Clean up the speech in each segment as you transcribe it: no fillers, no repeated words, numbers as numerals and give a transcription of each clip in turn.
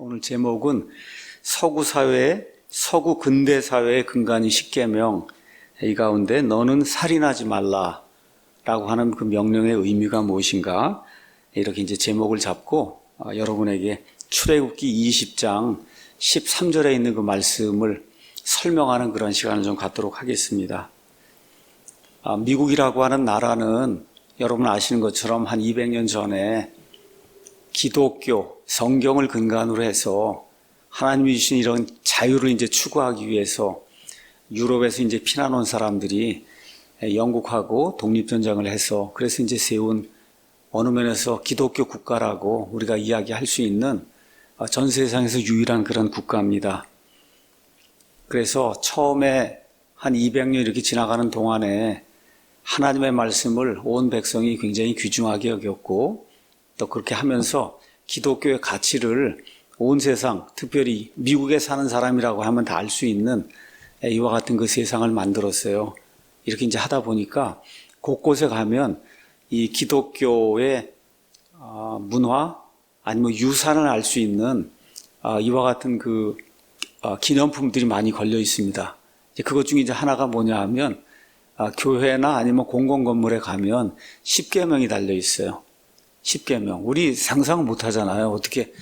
오늘 제목은 서구 근대 사회의 근간이 십계명, 이 가운데 너는 살인하지 말라 라고 하는 그 명령의 의미가 무엇인가, 이렇게 이제 제목을 잡고 여러분에게 출애굽기 20장 13절에 있는 그 말씀을 설명하는 그런 시간을 좀 갖도록 하겠습니다. 미국이라고 하는 나라는 여러분 아시는 것처럼 한 200년 전에 기독교, 성경을 근간으로 해서 하나님이 주신 이런 자유를 이제 추구하기 위해서 유럽에서 이제 피난 온 사람들이 영국하고 독립전쟁을 해서 그래서 이제 세운 어느 면에서 기독교 국가라고 우리가 이야기할 수 있는 전 세상에서 유일한 그런 국가입니다. 그래서 처음에 한 200년 이렇게 지나가는 동안에 하나님의 말씀을 온 백성이 굉장히 귀중하게 여겼고 또 그렇게 하면서 기독교의 가치를 온 세상, 특별히 미국에 사는 사람이라고 하면 다 알 수 있는 이와 같은 그 세상을 만들었어요. 이렇게 이제 하다 보니까 곳곳에 가면 이 기독교의 문화 아니면 유산을 알 수 있는 이와 같은 그 기념품들이 많이 걸려 있습니다. 그것 중에 이제 하나가 뭐냐 하면 교회나 아니면 공공 건물에 가면 십계명이 달려 있어요. 십계명. 우리 상상을 못 하잖아요. 어떻게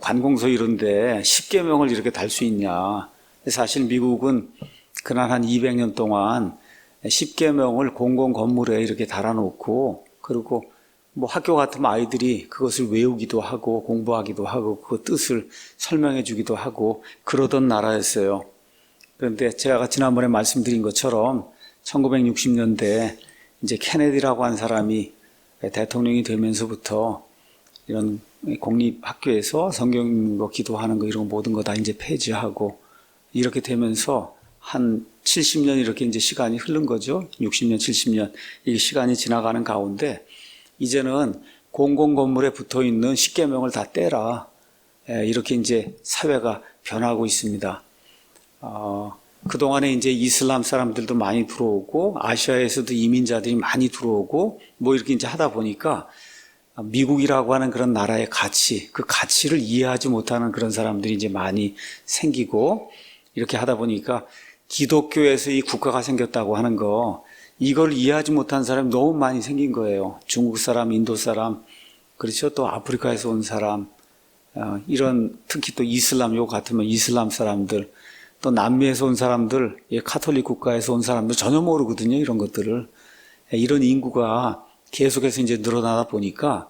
관공서 이런데 십계명을 이렇게 달 수 있냐. 사실 미국은 그날 한 200년 동안 십계명을 공공 건물에 이렇게 달아놓고 그리고 뭐 학교 같으면 아이들이 그것을 외우기도 하고 공부하기도 하고 그 뜻을 설명해 주기도 하고 그러던 나라였어요. 그런데 제가 지난번에 말씀드린 것처럼 1960년대 이제 케네디라고 한 사람이 대통령이 되면서부터 이런 공립학교에서 성경 읽는 기도하는 거 이런 모든 거 다 이제 폐지하고 이렇게 되면서 한 70년 이렇게 이제 시간이 흐른 거죠. 60년, 70년 이 시간이 지나가는 가운데 이제는 공공 건물에 붙어 있는 십계명을 다 떼라. 이렇게 이제 사회가 변하고 있습니다. 그동안에 이제 이슬람 사람들도 많이 들어오고 아시아에서도 이민자들이 많이 들어오고 뭐 이렇게 이제 하다 보니까 미국이라고 하는 그런 나라의 가치, 그 가치를 이해하지 못하는 그런 사람들이 이제 많이 생기고 이렇게 하다 보니까 기독교에서 이 국가가 생겼다고 하는 거 이걸 이해하지 못한 사람이 너무 많이 생긴 거예요. 중국 사람, 인도 사람, 그렇죠. 또 아프리카에서 온 사람, 이런 특히 또 이슬람, 요 같으면 이슬람 사람들, 또 남미에서 온 사람들, 카톨릭 국가에서 온 사람들 전혀 모르거든요. 이런 것들을. 이런 인구가 계속해서 이제 늘어나다 보니까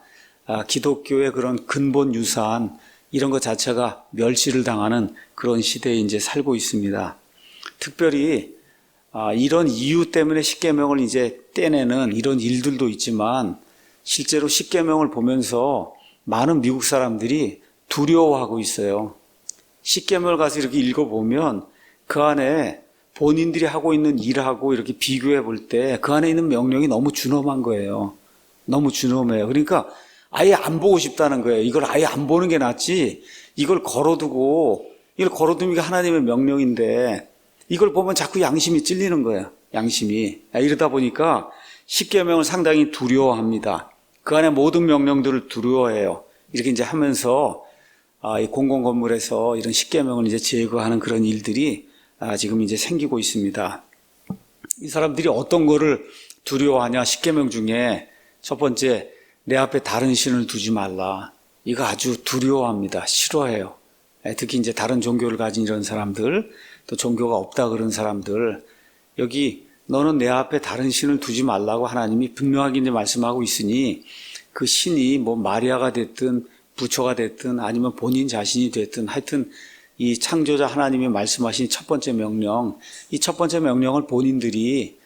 기독교의 그런 근본 유산 이런 것 자체가 멸시를 당하는 그런 시대에 이제 살고 있습니다. 특별히 이런 이유 때문에 십계명을 이제 떼내는 이런 일들도 있지만 실제로 십계명을 보면서 많은 미국 사람들이 두려워하고 있어요. 십계명을 가서 이렇게 읽어보면 그 안에 본인들이 하고 있는 일하고 이렇게 비교해 볼 때 그 안에 있는 명령이 너무 준엄한 거예요. 너무 준엄해요. 그러니까 아예 안 보고 싶다는 거예요. 이걸 아예 안 보는 게 낫지. 이걸 걸어두면 이게 하나님의 명령인데 이걸 보면 자꾸 양심이 찔리는 거예요. 양심이. 이러다 보니까 십계명을 상당히 두려워합니다. 그 안에 모든 명령들을 두려워해요. 이렇게 이제 하면서 이 공공 건물에서 이런 십계명을 이제 제거하는 그런 일들이 지금 이제 생기고 있습니다. 이 사람들이 어떤 거를 두려워하냐? 십계명 중에 첫 번째, 내 앞에 다른 신을 두지 말라. 이거 아주 두려워합니다. 싫어해요. 특히 이제 다른 종교를 가진 이런 사람들, 또 종교가 없다 그런 사람들, 여기 너는 내 앞에 다른 신을 두지 말라고 하나님이 분명하게 이제 말씀하고 있으니 그 신이 뭐 마리아가 됐든 부처가 됐든 아니면 본인 자신이 됐든 하여튼 이 창조자 하나님이 말씀하신 첫 번째 명령, 이 첫 번째 명령을 본인들이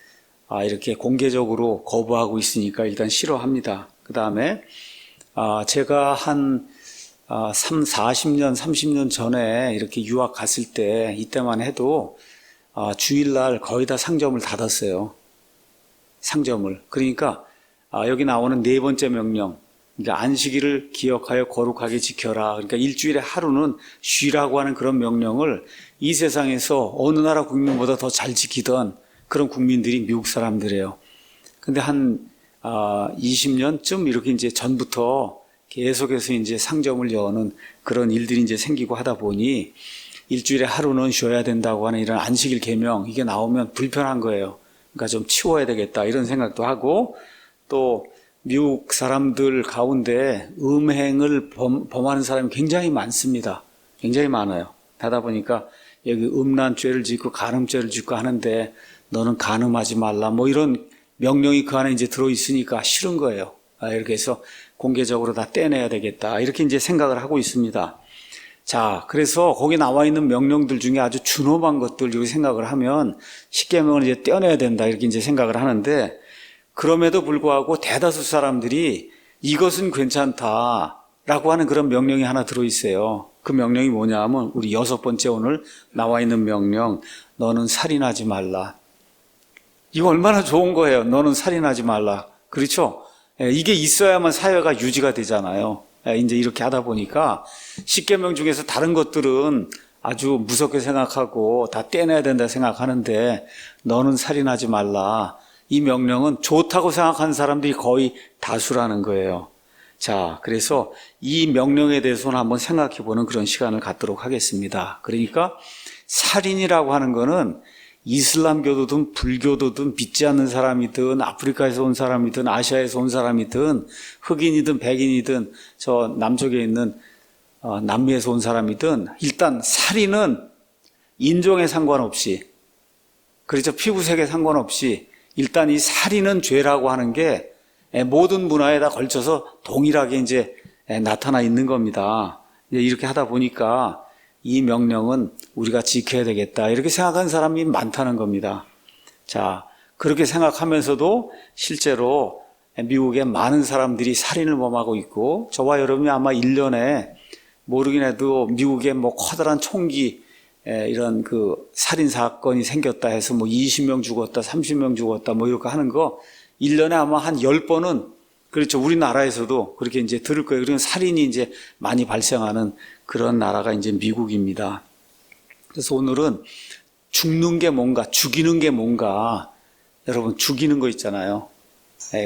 이렇게 공개적으로 거부하고 있으니까 일단 싫어합니다. 그 다음에 제가 한 40년, 30년 전에 이렇게 유학 갔을 때 이때만 해도 주일날 거의 다 상점을 닫았어요. 상점을. 그러니까 여기 나오는 네 번째 명령, 그러니까 안식일을 기억하여 거룩하게 지켜라. 그러니까 일주일에 하루는 쉬라고 하는 그런 명령을 이 세상에서 어느 나라 국민보다 더 잘 지키던 그런 국민들이 미국 사람들이에요. 근데 한 20년쯤 이렇게 이제 전부터 계속해서 이제 상점을 여는 그런 일들이 이제 생기고 하다 보니 일주일에 하루는 쉬어야 된다고 하는 이런 안식일 계명 이게 나오면 불편한 거예요. 그러니까 좀 치워야 되겠다 이런 생각도 하고 또 미국 사람들 가운데 음행을 범하는 사람이 굉장히 많습니다. 굉장히 많아요. 하다 보니까 여기 음란죄를 짓고 간음죄를 짓고 하는데 너는 간음하지 말라 뭐 이런 명령이 그 안에 이제 들어있으니까 싫은 거예요. 이렇게 해서 공개적으로 다 떼내야 되겠다 이렇게 이제 생각을 하고 있습니다. 자, 그래서 거기 나와 있는 명령들 중에 아주 준엄한 것들 이렇게 생각을 하면 십계명을 이제 떼어내야 된다 이렇게 이제 생각을 하는데 그럼에도 불구하고 대다수 사람들이 이것은 괜찮다라고 하는 그런 명령이 하나 들어있어요. 그 명령이 뭐냐 하면 우리 6번째 오늘 나와 있는 명령, 너는 살인하지 말라. 이거 얼마나 좋은 거예요. 너는 살인하지 말라. 그렇죠? 이게 있어야만 사회가 유지가 되잖아요. 이제 이렇게 하다 보니까 십계명 중에서 다른 것들은 아주 무섭게 생각하고 다 떼내야 된다 생각하는데 너는 살인하지 말라. 이 명령은 좋다고 생각하는 사람들이 거의 다수라는 거예요. 자, 그래서 이 명령에 대해서는 한번 생각해 보는 그런 시간을 갖도록 하겠습니다. 그러니까 살인이라고 하는 거는 이슬람교도든 불교도든 믿지 않는 사람이든 아프리카에서 온 사람이든 아시아에서 온 사람이든 흑인이든 백인이든 저 남쪽에 있는 남미에서 온 사람이든 일단 살인은 인종에 상관없이 그렇죠. 피부색에 상관없이 일단 이 살인은 죄라고 하는 게 모든 문화에 다 걸쳐서 동일하게 이제 나타나 있는 겁니다. 이렇게 하다 보니까 이 명령은 우리가 지켜야 되겠다 이렇게 생각하는 사람이 많다는 겁니다. 자, 그렇게 생각하면서도 실제로 미국에 많은 사람들이 살인을 범하고 있고 저와 여러분이 아마 1년에 모르긴 해도 미국에 뭐 커다란 총기 이런 그 살인 사건이 생겼다 해서 뭐 20명 죽었다 30명 죽었다 뭐 이렇게 하는 거 1년에 아마 한 10번은 그렇죠. 우리나라에서도 그렇게 이제 들을 거예요. 그러면 살인이 이제 많이 발생하는 그런 나라가 이제 미국입니다. 그래서 오늘은 죽는 게 뭔가, 죽이는 게 뭔가, 여러분 죽이는 거 있잖아요.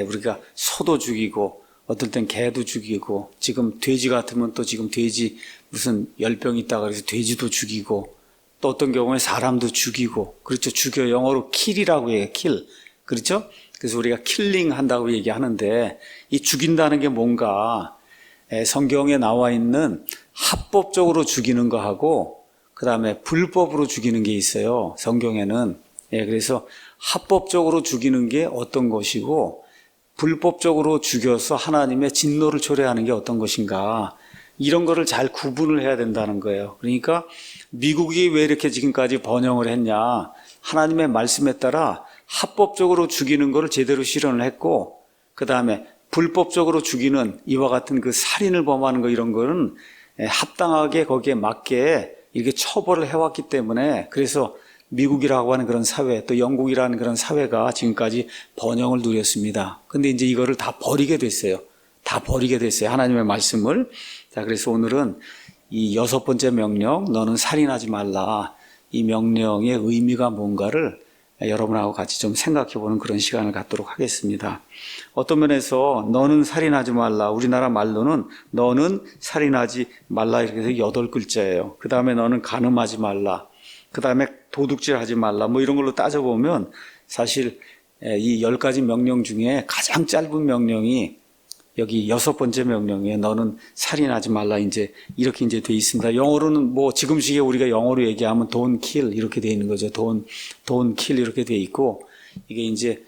우리가 소도 죽이고, 어떨 땐 개도 죽이고, 지금 돼지 같으면 또 지금 돼지 무슨 열병 있다고 해서 돼지도 죽이고, 또 어떤 경우에 사람도 죽이고, 그렇죠. 죽여 영어로 kill이라고 해요. kill. 그렇죠? 그래서 우리가 킬링 한다고 얘기하는데 이 죽인다는 게 뭔가 성경에 나와 있는 합법적으로 죽이는 거하고 그 다음에 불법으로 죽이는 게 있어요. 성경에는. 그래서 합법적으로 죽이는 게 어떤 것이고 불법적으로 죽여서 하나님의 진노를 초래하는 게 어떤 것인가 이런 거를 잘 구분을 해야 된다는 거예요. 그러니까 미국이 왜 이렇게 지금까지 번영을 했냐 하나님의 말씀에 따라 합법적으로 죽이는 것을 제대로 실현을 했고 그 다음에 불법적으로 죽이는 이와 같은 그 살인을 범하는 거 이런 거는 합당하게 거기에 맞게 이렇게 처벌을 해왔기 때문에 그래서 미국이라고 하는 그런 사회 또 영국이라는 그런 사회가 지금까지 번영을 누렸습니다. 근데 이제 이거를 다 버리게 됐어요. 다 버리게 됐어요. 하나님의 말씀을. 자, 그래서 오늘은 이 6번째 명령 너는 살인하지 말라 이 명령의 의미가 뭔가를 여러분하고 같이 좀 생각해보는 그런 시간을 갖도록 하겠습니다. 어떤 면에서 너는 살인하지 말라 우리나라 말로는 너는 살인하지 말라 이렇게 해서 8글자예요. 그 다음에 너는 간음하지 말라 그 다음에 도둑질하지 말라 뭐 이런 걸로 따져보면 사실 이 10가지 명령 중에 가장 짧은 명령이 여기 6번째 명령에 너는 살인하지 말라 이제 이렇게 이제 돼 있습니다. 영어로는 뭐 지금 시기에 우리가 영어로 얘기하면 don't kill 이렇게 돼 있는 거죠. don't kill 이렇게 돼 있고 이게 이제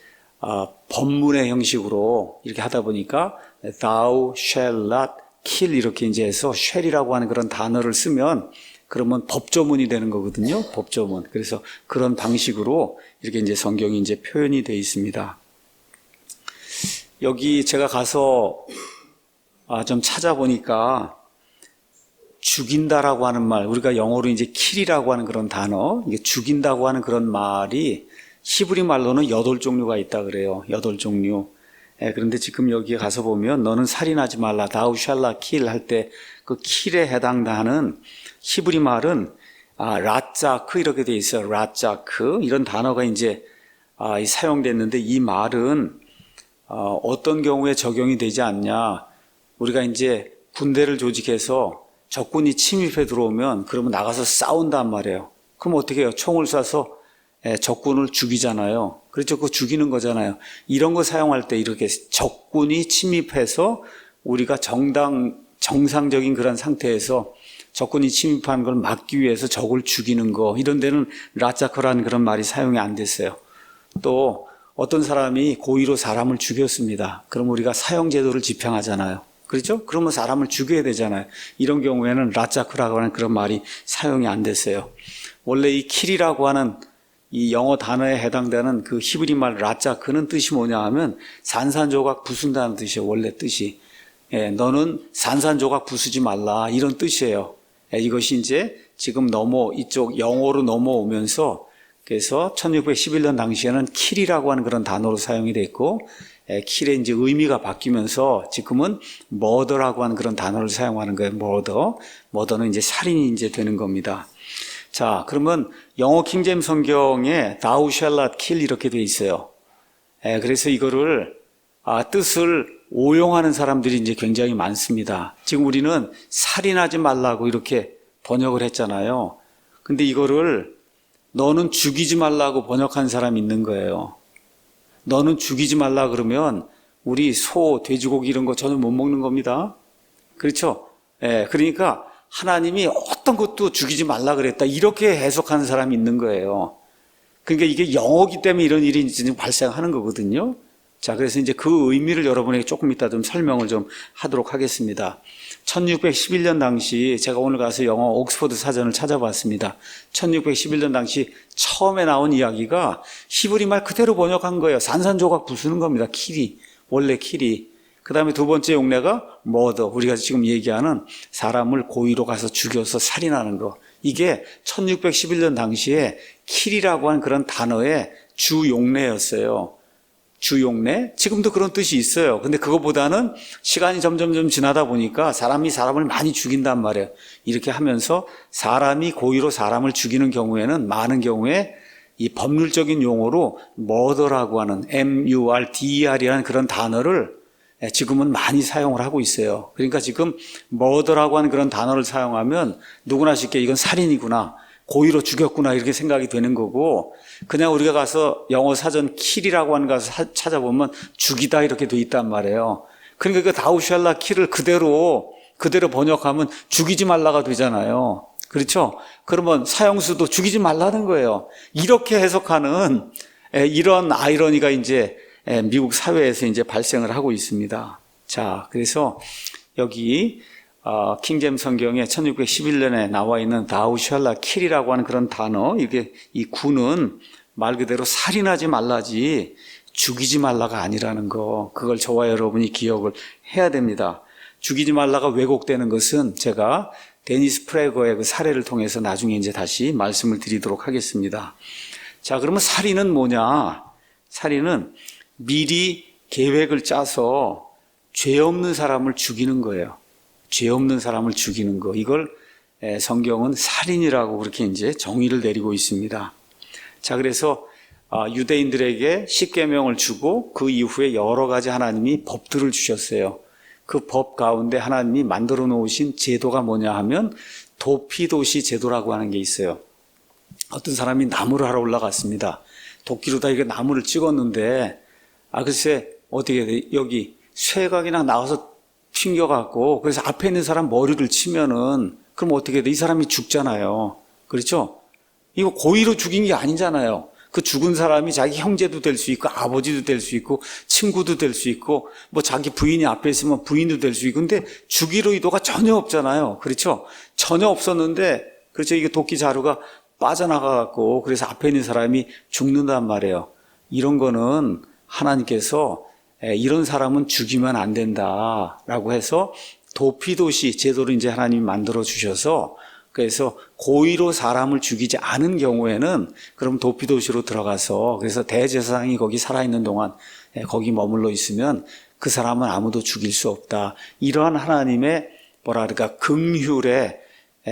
법문의 형식으로 이렇게 하다 보니까 thou shall not kill 이렇게 이제 해서 shall이라고 하는 그런 단어를 쓰면 그러면 법조문이 되는 거거든요. 법조문. 그래서 그런 방식으로 이렇게 이제 성경이 이제 표현이 돼 있습니다. 여기 제가 가서 좀 찾아보니까 죽인다라고 하는 말, 우리가 영어로 이제 kill이라고 하는 그런 단어, 이게 죽인다고 하는 그런 말이 히브리 말로는 8종류가 있다 그래요. 8종류. 그런데 지금 여기에 가서 보면 너는 살인하지 말라, thou shall not kill 할 때 그 kill에 해당하는 히브리 말은 라짜크 이렇게 돼 있어요. 라짜크 이런 단어가 이제 사용됐는데 이 말은 어떤 경우에 적용이 되지 않냐 우리가 이제 군대를 조직해서 적군이 침입해 들어오면 그러면 나가서 싸운단 말이에요. 그럼 어떻게 해요? 총을 쏴서 적군을 죽이잖아요. 그렇죠? 그거 죽이는 거잖아요. 이런 거 사용할 때 이렇게 적군이 침입해서 우리가 정상적인 그런 상태에서 적군이 침입하는 걸 막기 위해서 적을 죽이는 거, 이런 데는 라짜크라는 그런 말이 사용이 안 됐어요. 또 어떤 사람이 고의로 사람을 죽였습니다. 그럼 우리가 사형제도를 집행하잖아요. 그렇죠? 그러면 사람을 죽여야 되잖아요. 이런 경우에는 라짜크라고 하는 그런 말이 사용이 안 됐어요. 원래 이 킬이라고 하는 이 영어 단어에 해당되는 그 히브리 말 라짜크는 뜻이 뭐냐 하면 산산조각 부순다는 뜻이에요. 원래 뜻이. 너는 산산조각 부수지 말라, 이런 뜻이에요. 이것이 이제 지금 이쪽 영어로 넘어오면서, 그래서 1611년 당시에는 킬이라고 하는 그런 단어로 사용이 됐고, 킬의 이제 의미가 바뀌면서 지금은 머더라고 하는 그런 단어를 사용하는 거예요. 머더는 이제 살인이 이제 되는 겁니다. 자, 그러면 영어 킹제임 성경에 thou shalt not kill 이렇게 돼 있어요. 그래서 이거를 뜻을 오용하는 사람들이 이제 굉장히 많습니다. 지금 우리는 살인하지 말라고 이렇게 번역을 했잖아요. 근데 이거를 너는 죽이지 말라고 번역한 사람이 있는 거예요. 너는 죽이지 말라 그러면 우리 소, 돼지고기 이런 거 전혀 못 먹는 겁니다. 그렇죠? 그러니까 하나님이 어떤 것도 죽이지 말라 그랬다, 이렇게 해석하는 사람이 있는 거예요. 그러니까 이게 영어기 때문에 이런 일이 지금 발생하는 거거든요. 자, 그래서 이제 그 의미를 여러분에게 조금 이따 좀 설명을 좀 하도록 하겠습니다. 1611년 당시 제가 오늘 가서 영어 옥스퍼드 사전을 찾아봤습니다. 1611년 당시 처음에 나온 이야기가 히브리 말 그대로 번역한 거예요. 산산조각 부수는 겁니다. 킬이. 원래 킬이. 그 다음에 두 번째 용례가 머더. 우리가 지금 얘기하는 사람을 고의로 가서 죽여서 살인하는 거. 이게 1611년 당시에 킬이라고 하는 그런 단어의 주 용례였어요. 주용례? 지금도 그런 뜻이 있어요. 근데 그거보다는 시간이 점점 지나다 보니까 사람이 사람을 많이 죽인단 말이에요. 이렇게 하면서 사람이 고의로 사람을 죽이는 경우에는 많은 경우에 이 법률적인 용어로 murder라고 하는 murder이라는 그런 단어를 지금은 많이 사용을 하고 있어요. 그러니까 지금 murder라고 하는 그런 단어를 사용하면 누구나 쉽게 이건 살인이구나, 고의로 죽였구나, 이렇게 생각이 되는 거고, 그냥 우리가 가서 영어 사전 킬이라고 하는 거 가서 찾아보면 죽이다 이렇게 돼 있단 말이에요. 그러니까 그 다우샬라 킬을 그대로 번역하면 죽이지 말라가 되잖아요. 그렇죠? 그러면 사형수도 죽이지 말라는 거예요. 이렇게 해석하는 이런 아이러니가 이제 미국 사회에서 이제 발생을 하고 있습니다. 자, 그래서 여기 킹제임 성경에 1611년에 나와 있는 thou shalt not kill이라고 하는 그런 단어, 이게 이 구는 말 그대로 살인하지 말라지 죽이지 말라가 아니라는 거, 그걸 저와 여러분이 기억을 해야 됩니다. 죽이지 말라가 왜곡되는 것은 제가 데니스 프레거의 그 사례를 통해서 나중에 이제 다시 말씀을 드리도록 하겠습니다. 자, 그러면 살인은 뭐냐? 살인은 미리 계획을 짜서 죄 없는 사람을 죽이는 거예요. 죄 없는 사람을 죽이는 거. 이걸 성경은 살인이라고 그렇게 이제 정의를 내리고 있습니다. 자, 그래서 유대인들에게 십계명을 주고 그 이후에 여러 가지 하나님이 법들을 주셨어요. 그 법 가운데 하나님이 만들어 놓으신 제도가 뭐냐 하면 도피도시 제도라고 하는 게 있어요. 어떤 사람이 나무를 하러 올라갔습니다. 도끼로다 이게 나무를 찍었는데 글쎄 어떻게 돼? 여기 쇠가 그냥 나와서 튕겨갖고, 그래서 앞에 있는 사람 머리를 치면은 그럼 어떻게 돼? 이 사람이 죽잖아요. 그렇죠? 이거 고의로 죽인 게 아니잖아요. 그 죽은 사람이 자기 형제도 될 수 있고 아버지도 될 수 있고 친구도 될 수 있고 뭐 자기 부인이 앞에 있으면 부인도 될 수 있고, 근데 죽일 의도가 전혀 없잖아요. 그렇죠? 전혀 없었는데, 그렇죠? 이게 도끼 자루가 빠져나가갖고 그래서 앞에 있는 사람이 죽는단 말이에요. 이런 거는 하나님께서 이런 사람은 죽이면 안 된다라고 해서 도피도시 제도를 이제 하나님이 만들어 주셔서, 그래서 고의로 사람을 죽이지 않은 경우에는 그럼 도피도시로 들어가서, 그래서 대제사장이 거기 살아있는 동안 거기 머물러 있으면 그 사람은 아무도 죽일 수 없다. 이러한 하나님의 긍휼에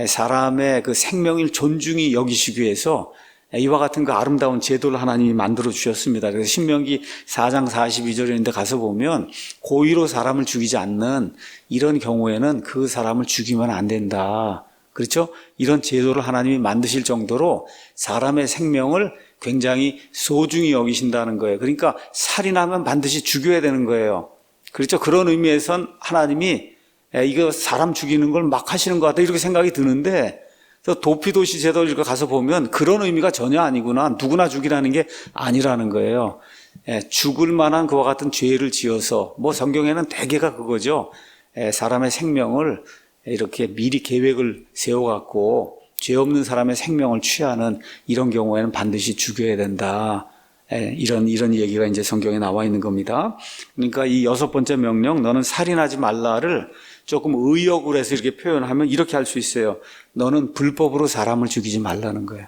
사람의 그 생명을 존중히 여기시기 위해서 이와 같은 그 아름다운 제도를 하나님이 만들어 주셨습니다. 그래서 신명기 4장 42절인데 가서 보면 고의로 사람을 죽이지 않는 이런 경우에는 그 사람을 죽이면 안 된다. 그렇죠? 이런 제도를 하나님이 만드실 정도로 사람의 생명을 굉장히 소중히 여기신다는 거예요. 그러니까 살인하면 반드시 죽여야 되는 거예요. 그렇죠? 그런 의미에선 하나님이 이거 사람 죽이는 걸 막 하시는 것 같다 이렇게 생각이 드는데 도피도시 제도를 가서 보면 그런 의미가 전혀 아니구나. 누구나 죽이라는 게 아니라는 거예요. 죽을 만한 그와 같은 죄를 지어서 성경에는 대개가 그거죠. 사람의 생명을 이렇게 미리 계획을 세워갖고 죄 없는 사람의 생명을 취하는 이런 경우에는 반드시 죽여야 된다. 이런 얘기가 이제 성경에 나와 있는 겁니다. 그러니까 이 6번째 명령, 너는 살인하지 말라를 조금 의역을 해서 이렇게 표현하면 이렇게 할 수 있어요. 너는 불법으로 사람을 죽이지 말라는 거예요.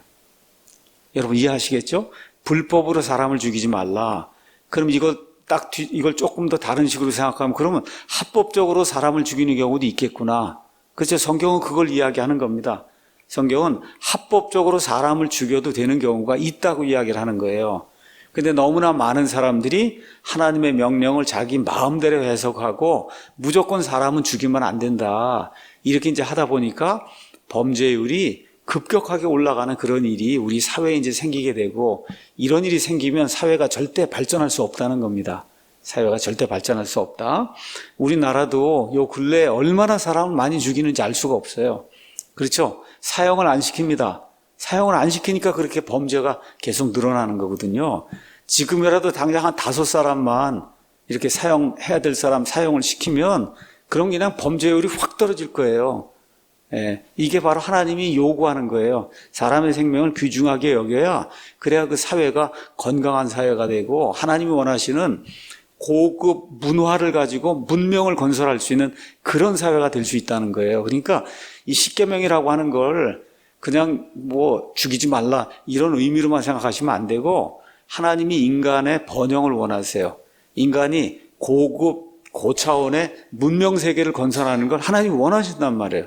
여러분 이해하시겠죠? 불법으로 사람을 죽이지 말라. 그럼 이걸 조금 더 다른 식으로 생각하면 그러면 합법적으로 사람을 죽이는 경우도 있겠구나. 그렇죠? 성경은 그걸 이야기하는 겁니다. 성경은 합법적으로 사람을 죽여도 되는 경우가 있다고 이야기를 하는 거예요. 근데 너무나 많은 사람들이 하나님의 명령을 자기 마음대로 해석하고 무조건 사람은 죽이면 안 된다. 이렇게 이제 하다 보니까 범죄율이 급격하게 올라가는 그런 일이 우리 사회에 이제 생기게 되고 이런 일이 생기면 사회가 절대 발전할 수 없다는 겁니다. 사회가 절대 발전할 수 없다. 우리나라도 요 근래에 얼마나 사람을 많이 죽이는지 알 수가 없어요. 그렇죠? 사형을 안 시킵니다. 사형을 안 시키니까 그렇게 범죄가 계속 늘어나는 거거든요. 지금이라도 당장 한 5사람만 이렇게 사형해야 될 사람 사형을 시키면 그럼 그냥 범죄율이 확 떨어질 거예요. 이게 바로 하나님이 요구하는 거예요. 사람의 생명을 귀중하게 여겨야 그래야 그 사회가 건강한 사회가 되고 하나님이 원하시는 고급 문화를 가지고 문명을 건설할 수 있는 그런 사회가 될 수 있다는 거예요. 그러니까 이 십계명이라고 하는 걸 그냥 죽이지 말라 이런 의미로만 생각하시면 안 되고 하나님이 인간의 번영을 원하세요. 인간이 고차원의 문명 세계를 건설하는 걸 하나님이 원하신단 말이에요.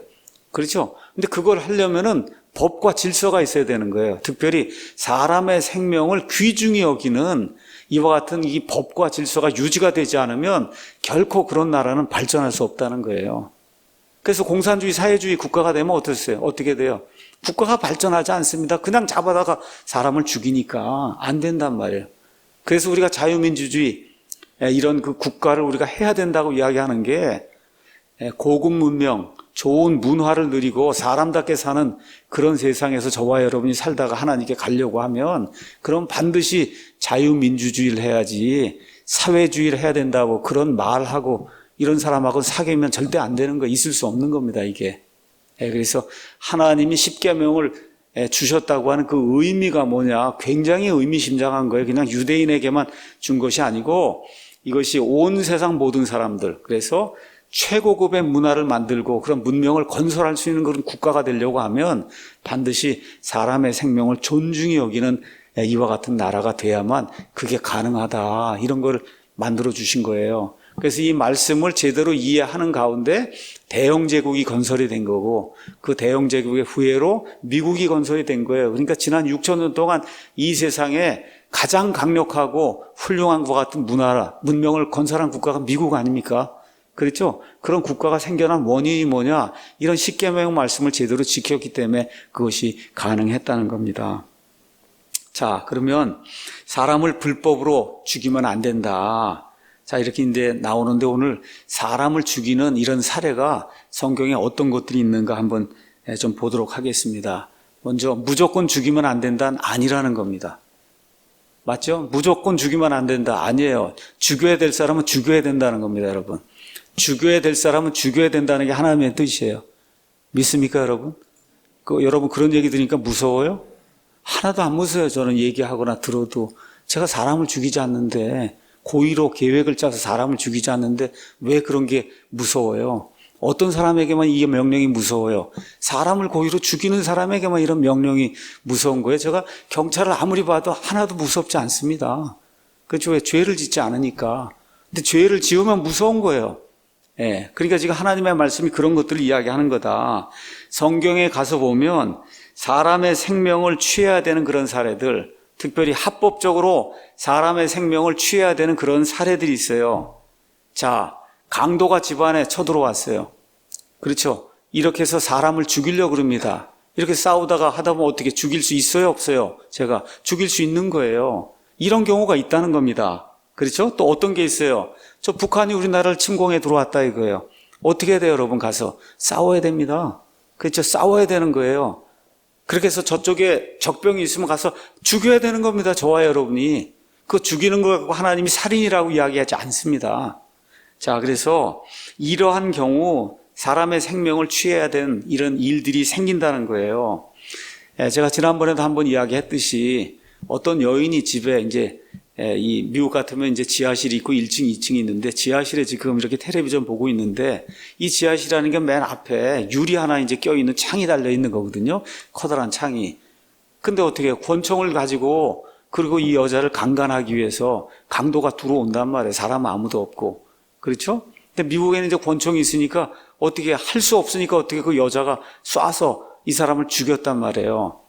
그렇죠? 근데 그걸 하려면은 법과 질서가 있어야 되는 거예요. 특별히 사람의 생명을 귀중히 여기는 이와 같은 이 법과 질서가 유지가 되지 않으면 결코 그런 나라는 발전할 수 없다는 거예요. 그래서 공산주의, 사회주의 국가가 되면 어떻게 돼요? 국가가 발전하지 않습니다. 그냥 잡아다가 사람을 죽이니까 안 된단 말이에요. 그래서 우리가 자유민주주의, 이런 그 국가를 우리가 해야 된다고 이야기하는 게 고급 문명, 좋은 문화를 누리고 사람답게 사는 그런 세상에서 저와 여러분이 살다가 하나님께 가려고 하면 그럼 반드시 자유민주주의를 해야지 사회주의를 해야 된다고 그런 말하고 이런 사람하고 사귀면 절대 안 되는 거 있을 수 없는 겁니다, 이게. 그래서 하나님이 십계명을 주셨다고 하는 그 의미가 뭐냐 굉장히 의미심장한 거예요. 그냥 유대인에게만 준 것이 아니고 이것이 온 세상 모든 사람들, 그래서 최고급의 문화를 만들고 그런 문명을 건설할 수 있는 그런 국가가 되려고 하면 반드시 사람의 생명을 존중히 여기는 이와 같은 나라가 돼야만 그게 가능하다. 이런 걸 만들어 주신 거예요. 그래서 이 말씀을 제대로 이해하는 가운데 대영제국이 건설이 된 거고 그 대영제국의 후예로 미국이 건설이 된 거예요. 그러니까 지난 6,000년 동안 이 세상에 가장 강력하고 훌륭한 것 같은 문명을 건설한 국가가 미국 아닙니까? 그렇죠? 그런 국가가 생겨난 원인이 뭐냐? 이런 십계명 말씀을 제대로 지켰기 때문에 그것이 가능했다는 겁니다. 자, 그러면 사람을 불법으로 죽이면 안 된다. 자, 이렇게 이제 나오는데 오늘 사람을 죽이는 이런 사례가 성경에 어떤 것들이 있는가 한번 좀 보도록 하겠습니다. 먼저 무조건 죽이면 안 된다는 아니라는 겁니다. 맞죠? 무조건 죽이면 안 된다. 아니에요. 죽여야 될 사람은 죽여야 된다는 겁니다, 여러분. 죽여야 될 사람은 죽여야 된다는 게 하나님의 뜻이에요. 믿습니까, 여러분? 여러분 그런 얘기 들으니까 무서워요? 하나도 안 무서워요. 저는 얘기하거나 들어도. 제가 사람을 죽이지 않는데 고의로 계획을 짜서 사람을 죽이지 않는데 왜 그런 게 무서워요? 어떤 사람에게만 이 명령이 무서워요? 사람을 고의로 죽이는 사람에게만 이런 명령이 무서운 거예요. 제가 경찰을 아무리 봐도 하나도 무섭지 않습니다. 그렇죠? 왜? 죄를 짓지 않으니까. 근데 죄를 지으면 무서운 거예요. 그러니까 지금 하나님의 말씀이 그런 것들을 이야기하는 거다. 성경에 가서 보면 사람의 생명을 취해야 되는 그런 사례들, 특별히 합법적으로 사람의 생명을 취해야 되는 그런 사례들이 있어요. 자, 강도가 집안에 쳐들어왔어요. 그렇죠? 이렇게 해서 사람을 죽이려고 그럽니다. 이렇게 싸우다가 하다 보면 어떻게 죽일 수 있어요? 없어요? 제가 죽일 수 있는 거예요. 이런 경우가 있다는 겁니다. 그렇죠? 또 어떤 게 있어요? 저 북한이 우리나라를 침공해 들어왔다 이거예요. 어떻게 해야 돼요, 여러분? 가서 싸워야 됩니다. 그렇죠? 싸워야 되는 거예요. 그렇게 해서 저쪽에 적병이 있으면 가서 죽여야 되는 겁니다. 저와 여러분이. 그 죽이는 걸 갖고 하나님이 살인이라고 이야기하지 않습니다. 자, 그래서 이러한 경우 사람의 생명을 취해야 되는 이런 일들이 생긴다는 거예요. 제가 지난번에도 한번 이야기했듯이 어떤 여인이 집에 이제 이 미국 같으면 이제 지하실이 있고 1층, 2층이 있는데 지하실에 지금 이렇게 텔레비전 보고 있는데 이 지하실이라는 게 맨 앞에 유리 하나 이제 껴있는 창이 달려 있는 거거든요. 커다란 창이. 근데 어떻게 권총을 가지고 그리고 이 여자를 강간하기 위해서 강도가 들어온단 말이에요. 사람 아무도 없고. 그렇죠? 근데 미국에는 이제 권총이 있으니까 어떻게 할 수 없으니까 어떻게 그 여자가 쏴서 이 사람을 죽였단 말이에요.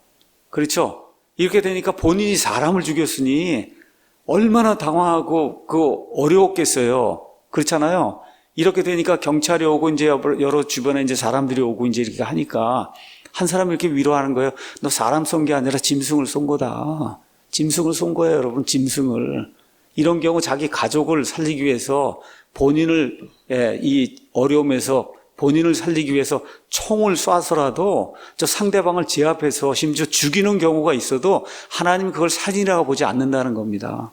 그렇죠? 이렇게 되니까 본인이 사람을 죽였으니 얼마나 당황하고 어려웠겠어요. 그렇잖아요. 이렇게 되니까 경찰이 오고 이제 여러 주변에 이제 사람들이 오고 이제 이렇게 하니까 한 사람이 이렇게 위로하는 거예요. 너 사람 쏜 게 아니라 짐승을 쏜 거다. 짐승을 쏜 거예요, 여러분. 짐승을. 이런 경우 자기 가족을 살리기 위해서 본인을 이 어려움에서 본인을 살리기 위해서 총을 쏴서라도 저 상대방을 제압해서 심지어 죽이는 경우가 있어도 하나님이 그걸 살인이라고 보지 않는다는 겁니다.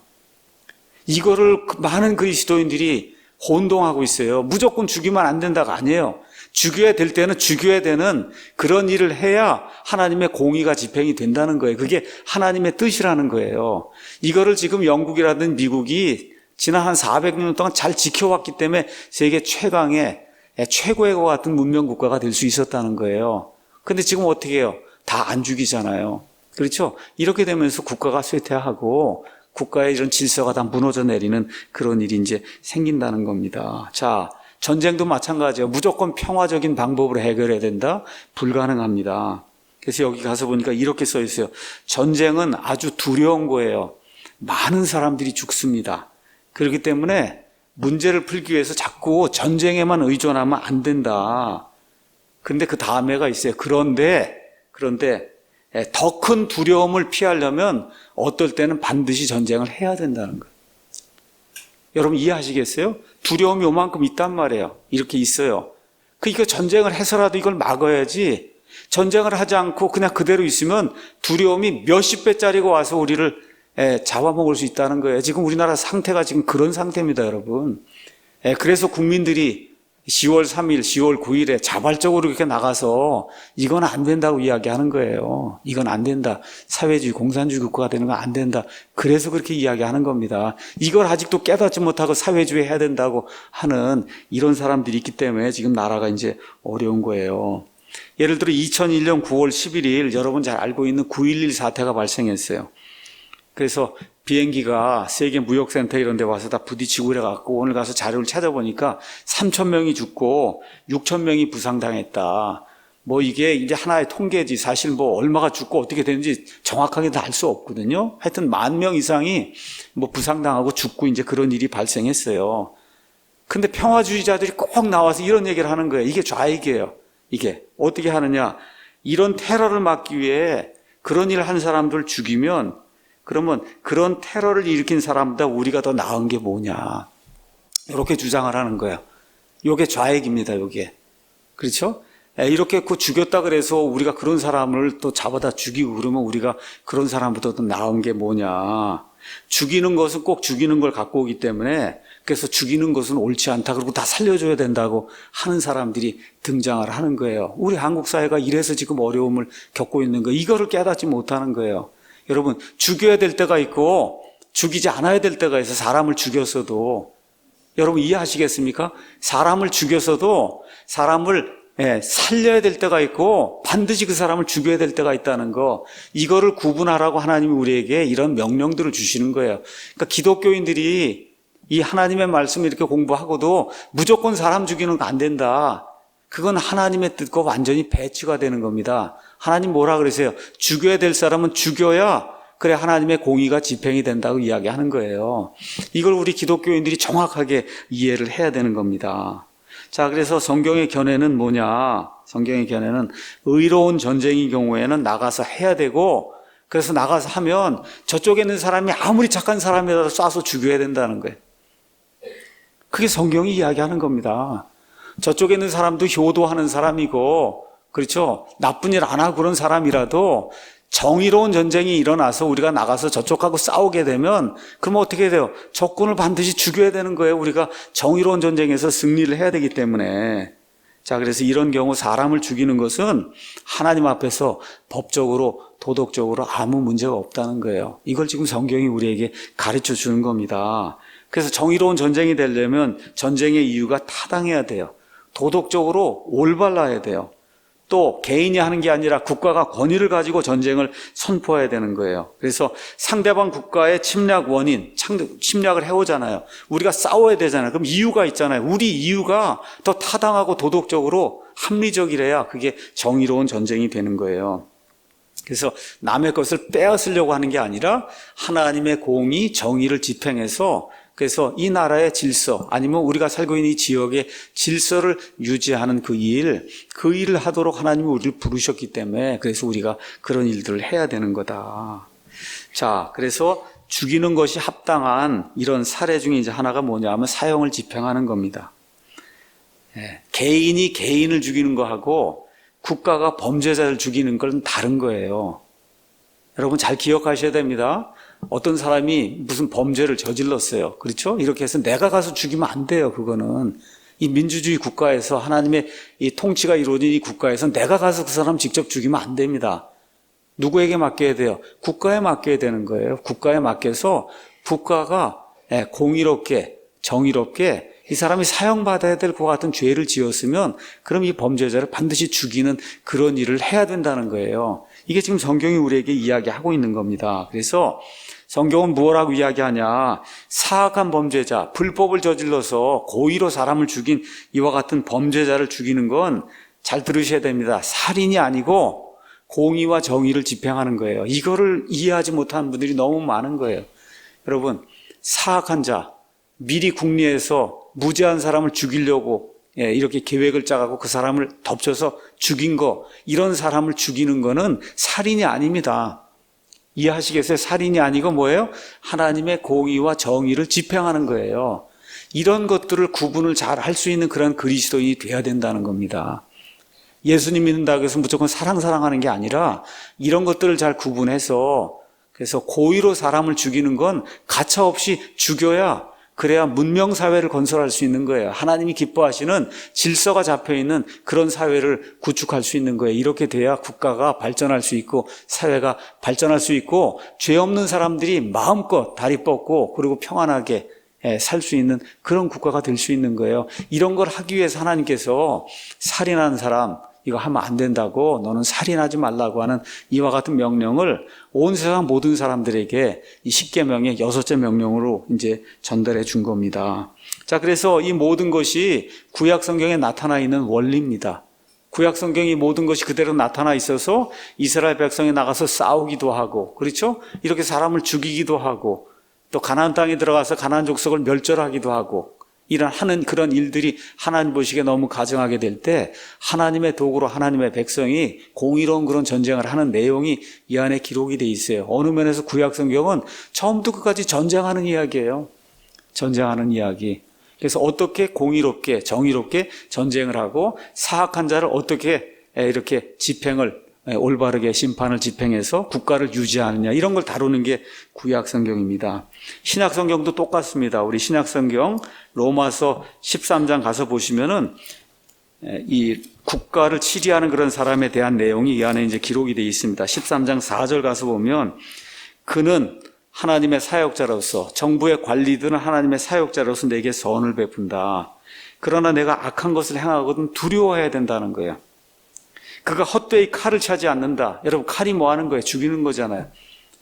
이거를 많은 그리스도인들이 혼동하고 있어요. 무조건 죽이면 안 된다가 아니에요. 죽여야 될 때는 죽여야 되는 그런 일을 해야 하나님의 공의가 집행이 된다는 거예요. 그게 하나님의 뜻이라는 거예요. 이거를 지금 영국이라든 미국이 지난 한 400년 동안 잘 지켜왔기 때문에 세계 최고의 것 같은 문명 국가가 될 수 있었다는 거예요. 근데 지금 어떻게 해요? 다 안 죽이잖아요. 그렇죠? 이렇게 되면서 국가가 쇠퇴하고 국가의 이런 질서가 다 무너져 내리는 그런 일이 이제 생긴다는 겁니다. 자, 전쟁도 마찬가지예요. 무조건 평화적인 방법으로 해결해야 된다? 불가능합니다. 그래서 여기 가서 보니까 이렇게 써 있어요. 전쟁은 아주 두려운 거예요. 많은 사람들이 죽습니다. 그렇기 때문에 문제를 풀기 위해서 자꾸 전쟁에만 의존하면 안 된다. 근데 그 다음에가 있어요. 그런데 더 큰 두려움을 피하려면 어떨 때는 반드시 전쟁을 해야 된다는 거예요. 여러분 이해하시겠어요? 두려움이 요만큼 있단 말이에요. 이렇게 있어요. 그러니까 전쟁을 해서라도 이걸 막아야지. 전쟁을 하지 않고 그냥 그대로 있으면 두려움이 몇십 배짜리가 와서 우리를 잡아먹을 수 있다는 거예요. 지금 우리나라 상태가 지금 그런 상태입니다, 여러분. 그래서 국민들이 10월 3일, 10월 9일에 자발적으로 이렇게 나가서 이건 안 된다고 이야기하는 거예요. 이건 안 된다. 사회주의, 공산주의 국가가 되는 건 안 된다. 그래서 그렇게 이야기하는 겁니다. 이걸 아직도 깨닫지 못하고 사회주의 해야 된다고 하는 이런 사람들이 있기 때문에 지금 나라가 이제 어려운 거예요. 예를 들어 2001년 9월 11일 여러분 잘 알고 있는 9.11 사태가 발생했어요. 그래서 비행기가 세계 무역센터 이런 데 와서 다 부딪히고 그래갖고 오늘 가서 자료를 찾아보니까 3,000명이 죽고 6,000명이 부상당했다. 뭐 이게 이제 하나의 통계지 사실 뭐 얼마가 죽고 어떻게 되는지 정확하게 다 알 수 없거든요. 하여튼 10,000명 이상이 뭐 부상당하고 죽고 이제 그런 일이 발생했어요. 근데 평화주의자들이 꼭 나와서 이런 얘기를 하는 거예요. 이게 좌익이에요. 이게 어떻게 하느냐. 이런 테러를 막기 위해 그런 일을 한 사람들 죽이면 그러면 그런 테러를 일으킨 사람보다 우리가 더 나은 게 뭐냐. 이렇게 주장을 하는 거예요. 이게 좌익입니다, 이게. 그렇죠? 이렇게 죽였다 그래서 우리가 그런 사람을 또 잡아다 죽이고 그러면 우리가 그런 사람보다 더 나은 게 뭐냐. 죽이는 것은 꼭 죽이는 걸 갖고 오기 때문에 그래서 죽이는 것은 옳지 않다. 그리고 다 살려줘야 된다고 하는 사람들이 등장을 하는 거예요. 우리 한국 사회가 이래서 지금 어려움을 겪고 있는 거예요. 이거를 깨닫지 못하는 거예요. 여러분 죽여야 될 때가 있고 죽이지 않아야 될 때가 있어서 사람을 죽였어도 여러분 이해하시겠습니까? 사람을 죽였어도 사람을 살려야 될 때가 있고 반드시 그 사람을 죽여야 될 때가 있다는 거 이거를 구분하라고 하나님이 우리에게 이런 명령들을 주시는 거예요. 그러니까 기독교인들이 이 하나님의 말씀을 이렇게 공부하고도 무조건 사람 죽이는 거 안 된다. 그건 하나님의 뜻과 완전히 배치가 되는 겁니다. 하나님 뭐라 그러세요? 죽여야 될 사람은 죽여야 그래 하나님의 공의가 집행이 된다고 이야기하는 거예요. 이걸 우리 기독교인들이 정확하게 이해를 해야 되는 겁니다. 자, 그래서 성경의 견해는 뭐냐? 성경의 견해는 의로운 전쟁의 경우에는 나가서 해야 되고, 그래서 나가서 하면 저쪽에 있는 사람이 아무리 착한 사람이라도 쏴서 죽여야 된다는 거예요. 그게 성경이 이야기하는 겁니다. 저쪽에 있는 사람도 효도하는 사람이고, 그렇죠? 나쁜 일 안 하고 그런 사람이라도 정의로운 전쟁이 일어나서 우리가 나가서 저쪽하고 싸우게 되면 그러면 어떻게 돼요? 적군을 반드시 죽여야 되는 거예요. 우리가 정의로운 전쟁에서 승리를 해야 되기 때문에. 자, 그래서 이런 경우 사람을 죽이는 것은 하나님 앞에서 법적으로 도덕적으로 아무 문제가 없다는 거예요. 이걸 지금 성경이 우리에게 가르쳐 주는 겁니다. 그래서 정의로운 전쟁이 되려면 전쟁의 이유가 타당해야 돼요. 도덕적으로 올바라야 돼요. 또 개인이 하는 게 아니라 국가가 권위를 가지고 전쟁을 선포해야 되는 거예요. 그래서 상대방 국가의 침략 원인, 침략을 해오잖아요. 우리가 싸워야 되잖아요. 그럼 이유가 있잖아요. 우리 이유가 더 타당하고 도덕적으로 합리적이래야 그게 정의로운 전쟁이 되는 거예요. 그래서 남의 것을 빼앗으려고 하는 게 아니라 하나님의 공의, 정의를 집행해서 그래서 이 나라의 질서 아니면 우리가 살고 있는 이 지역의 질서를 유지하는 그 일을 하도록 하나님이 우리를 부르셨기 때문에 그래서 우리가 그런 일들을 해야 되는 거다. 자, 그래서 죽이는 것이 합당한 이런 사례 중에 이제 하나가 뭐냐면 사형을 집행하는 겁니다. 개인이 개인을 죽이는 거하고 국가가 범죄자를 죽이는 건 다른 거예요. 여러분 잘 기억하셔야 됩니다. 어떤 사람이 무슨 범죄를 저질렀어요. 그렇죠? 이렇게 해서 내가 가서 죽이면 안 돼요. 그거는 이 민주주의 국가에서 하나님의 이 통치가 이루어진 이 국가에서 내가 가서 그 사람 직접 죽이면 안 됩니다. 누구에게 맡겨야 돼요? 국가에 맡겨야 되는 거예요. 국가에 맡겨서 국가가 공의롭게 정의롭게 이 사람이 사형받아야 될 것 같은 죄를 지었으면 그럼 이 범죄자를 반드시 죽이는 그런 일을 해야 된다는 거예요. 이게 지금 성경이 우리에게 이야기하고 있는 겁니다. 그래서 성경은 무엇라고 이야기하냐? 사악한 범죄자, 불법을 저질러서 고의로 사람을 죽인 이와 같은 범죄자를 죽이는 건 잘 들으셔야 됩니다. 살인이 아니고 공의와 정의를 집행하는 거예요. 이거를 이해하지 못하는 분들이 너무 많은 거예요. 여러분, 사악한 자, 미리 궁리해서 무죄한 사람을 죽이려고 이렇게 계획을 짜가고 그 사람을 덮쳐서 죽인 거, 이런 사람을 죽이는 거는 살인이 아닙니다. 이해하시겠어요? 살인이 아니고 뭐예요? 하나님의 공의와 정의를 집행하는 거예요. 이런 것들을 구분을 잘 할 수 있는 그런 그리스도인이 돼야 된다는 겁니다. 예수님 믿는다고 해서 무조건 사랑하는 게 아니라 이런 것들을 잘 구분해서 그래서 고의로 사람을 죽이는 건 가차없이 죽여야 그래야 문명사회를 건설할 수 있는 거예요. 하나님이 기뻐하시는 질서가 잡혀있는 그런 사회를 구축할 수 있는 거예요. 이렇게 돼야 국가가 발전할 수 있고 사회가 발전할 수 있고 죄 없는 사람들이 마음껏 다리 뻗고 그리고 평안하게 살 수 있는 그런 국가가 될 수 있는 거예요. 이런 걸 하기 위해서 하나님께서 살인한 사람 이거 하면 안 된다고 너는 살인하지 말라고 하는 이와 같은 명령을 온 세상 모든 사람들에게 이 10계명의 6째 명령으로 이제 전달해 준 겁니다. 자, 그래서 이 모든 것이 구약 성경에 나타나 있는 원리입니다. 구약 성경이 모든 것이 그대로 나타나 있어서 이스라엘 백성이 나가서 싸우기도 하고, 그렇죠? 이렇게 사람을 죽이기도 하고, 또 가나안 땅에 들어가서 가나안 족속을 멸절하기도 하고, 하는 그런 일들이 하나님 보시기에 너무 가증하게 될 때 하나님의 도구로 하나님의 백성이 공의로운 그런 전쟁을 하는 내용이 이 안에 기록이 돼 있어요. 어느 면에서 구약 성경은 처음부터 끝까지 전쟁하는 이야기예요. 전쟁하는 이야기. 그래서 어떻게 공의롭게 정의롭게 전쟁을 하고 사악한 자를 어떻게 이렇게 집행을 올바르게 심판을 집행해서 국가를 유지하느냐 이런 걸 다루는 게 구약 성경입니다. 신약 성경도 똑같습니다. 우리 신약 성경 로마서 13장 가서 보시면은 이 국가를 치리하는 그런 사람에 대한 내용이 이 안에 이제 기록이 되어 있습니다. 13장 4절 가서 보면 그는 하나님의 사역자로서 정부의 관리들은 하나님의 사역자로서 내게 선을 베푼다. 그러나 내가 악한 것을 행하거든 두려워해야 된다는 거예요. 그가 헛되이 칼을 차지 않는다. 여러분 칼이 뭐 하는 거예요? 죽이는 거잖아요.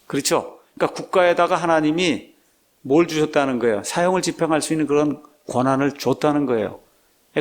그렇죠? 그러니까 국가에다가 하나님이 뭘 주셨다는 거예요? 사형을 집행할 수 있는 그런 권한을 줬다는 거예요.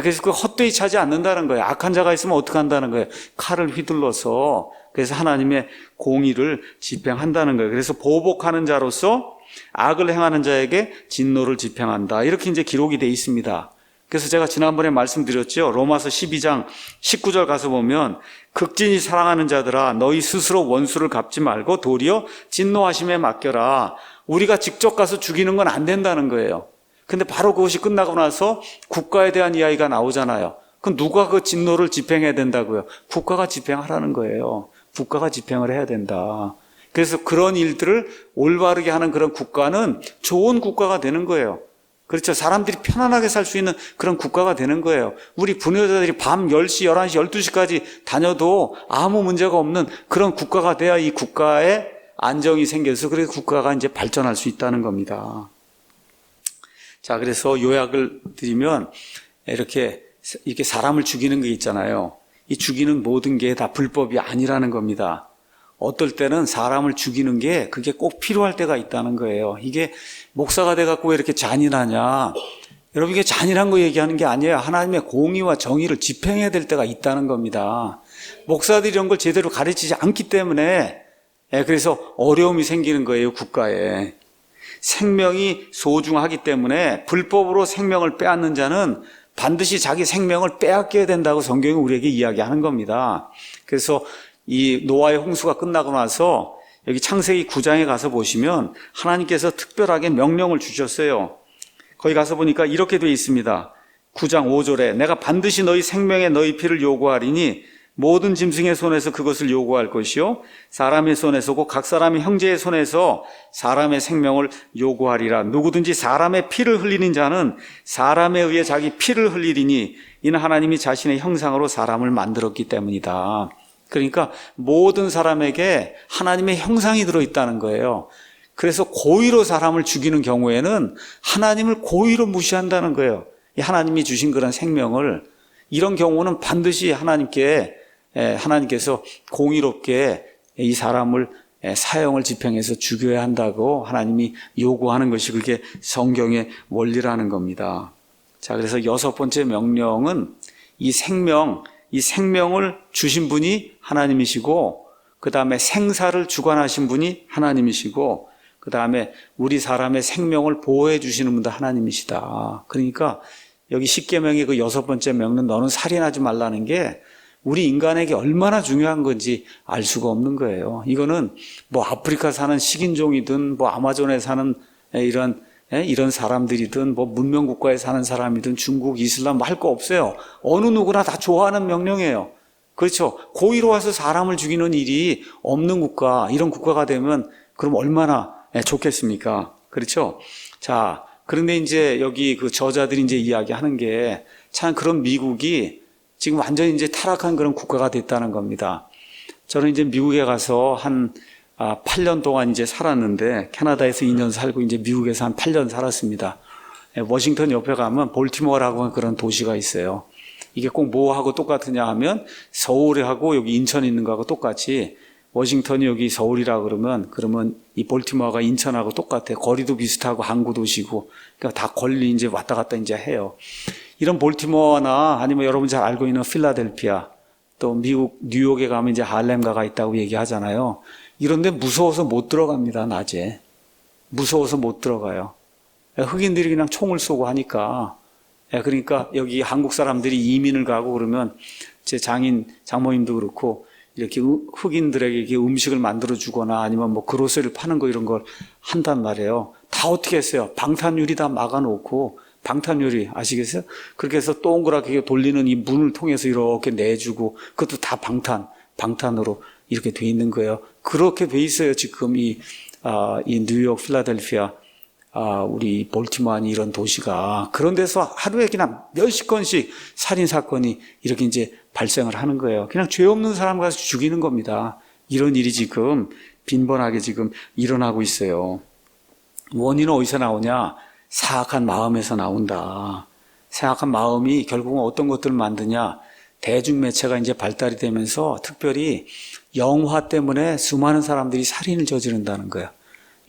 그래서 그 헛되이 차지 않는다는 거예요. 악한 자가 있으면 어떻게 한다는 거예요? 칼을 휘둘러서 그래서 하나님의 공의를 집행한다는 거예요. 그래서 보복하는 자로서 악을 행하는 자에게 진노를 집행한다. 이렇게 이제 기록이 되어 있습니다. 그래서 제가 지난번에 말씀드렸죠. 로마서 12장 19절 가서 보면 극진히 사랑하는 자들아 너희 스스로 원수를 갚지 말고 도리어 진노하심에 맡겨라. 우리가 직접 가서 죽이는 건 안 된다는 거예요. 근데 바로 그것이 끝나고 나서 국가에 대한 이야기가 나오잖아요. 그럼 누가 그 진노를 집행해야 된다고요? 국가가 집행하라는 거예요. 국가가 집행을 해야 된다. 그래서 그런 일들을 올바르게 하는 그런 국가는 좋은 국가가 되는 거예요. 그렇죠. 사람들이 편안하게 살 수 있는 그런 국가가 되는 거예요. 우리 분여자들이 밤 10시, 11시, 12시까지 다녀도 아무 문제가 없는 그런 국가가 돼야 이 국가에 안정이 생겨서 그래서 국가가 이제 발전할 수 있다는 겁니다. 자, 그래서 요약을 드리면 이렇게 사람을 죽이는 게 있잖아요. 이 죽이는 모든 게 다 불법이 아니라는 겁니다. 어떨 때는 사람을 죽이는 게 그게 꼭 필요할 때가 있다는 거예요. 이게 목사가 돼갖고 왜 이렇게 잔인하냐. 여러분 이게 잔인한 거 얘기하는 게 아니에요. 하나님의 공의와 정의를 집행해야 될 때가 있다는 겁니다. 목사들이 이런 걸 제대로 가르치지 않기 때문에 그래서 어려움이 생기는 거예요. 국가에. 생명이 소중하기 때문에 불법으로 생명을 빼앗는 자는 반드시 자기 생명을 빼앗겨야 된다고 성경이 우리에게 이야기하는 겁니다. 그래서 이 노아의 홍수가 끝나고 나서 여기 창세기 9장에 가서 보시면 하나님께서 특별하게 명령을 주셨어요. 거기 가서 보니까 이렇게 되어 있습니다. 9장 5절에 내가 반드시 너희 생명에 너희 피를 요구하리니 모든 짐승의 손에서 그것을 요구할 것이요 사람의 손에서고 각 사람의 형제의 손에서 사람의 생명을 요구하리라. 누구든지 사람의 피를 흘리는 자는 사람에 의해 자기 피를 흘리리니 이는 하나님이 자신의 형상으로 사람을 만들었기 때문이다. 그러니까 모든 사람에게 하나님의 형상이 들어있다는 거예요. 그래서 고의로 사람을 죽이는 경우에는 하나님을 고의로 무시한다는 거예요. 하나님이 주신 그런 생명을 이런 경우는 반드시 하나님께서 공의롭게 이 사람을 사형을 집행해서 죽여야 한다고 하나님이 요구하는 것이 그게 성경의 원리라는 겁니다. 자, 그래서 6번째 명령은 이 생명을 주신 분이 하나님이시고 그 다음에 생사를 주관하신 분이 하나님이시고 그 다음에 우리 사람의 생명을 보호해 주시는 분도 하나님이시다. 그러니까 여기 십계명의 그 6번째 명령 너는 살인하지 말라는 게 우리 인간에게 얼마나 중요한 건지 알 수가 없는 거예요. 이거는 뭐 아프리카 사는 식인종이든 뭐 아마존에 사는 이런 사람들이든 뭐 문명국가에 사는 사람이든 중국, 이슬람 할 거 없어요. 어느 누구나 다 좋아하는 명령이에요. 그렇죠. 고의로 와서 사람을 죽이는 일이 없는 국가, 이런 국가가 되면 그럼 얼마나 좋겠습니까? 그렇죠. 자, 그런데 이제 여기 그 저자들이 이제 이야기하는 게 참 그런 미국이 지금 완전히 이제 타락한 그런 국가가 됐다는 겁니다. 저는 이제 미국에 가서 한 8년 동안 이제 살았는데 캐나다에서 2년 살고 이제 미국에서 한 8년 살았습니다. 워싱턴 옆에 가면 볼티모어라고 하는 그런 도시가 있어요. 이게 꼭 뭐하고 똑같으냐 하면 서울하고 여기 인천에 있는 거하고 똑같이 워싱턴이 여기 서울이라 그러면 이 볼티모어가 인천하고 똑같아요. 거리도 비슷하고 항구 도시고 그러니까 다 권리 이제 왔다 갔다 이제 해요. 이런 볼티모어나 아니면 여러분 잘 알고 있는 필라델피아 또 미국 뉴욕에 가면 이제 할렘가가 있다고 얘기하잖아요. 이런데 무서워서 못 들어갑니다. 낮에 무서워서 못 들어가요. 흑인들이 그냥 총을 쏘고 하니까. 그러니까 여기 한국 사람들이 이민을 가고 그러면 제 장모님도 그렇고 이렇게 흑인들에게 이렇게 음식을 만들어 주거나 아니면 뭐 그로서리를 파는 거 이런 걸 한단 말이에요. 다 어떻게 했어요? 방탄유리 다 막아놓고 방탄유리 아시겠어요? 그렇게 해서 동그랗게 돌리는 이 문을 통해서 이렇게 내주고 그것도 다 방탄으로 이렇게 돼 있는 거예요. 그렇게 돼 있어요. 지금 이 뉴욕, 필라델피아, 우리 볼티모어 이런 도시가 그런 데서 하루에 그냥 몇십 건씩 살인 사건이 이렇게 이제 발생을 하는 거예요. 그냥 죄 없는 사람 가서 죽이는 겁니다. 이런 일이 지금 빈번하게 지금 일어나고 있어요. 원인은 어디서 나오냐? 사악한 마음에서 나온다. 사악한 마음이 결국은 어떤 것들을 만드냐? 대중매체가 이제 발달이 되면서 특별히 영화 때문에 수많은 사람들이 살인을 저지른다는 거예요.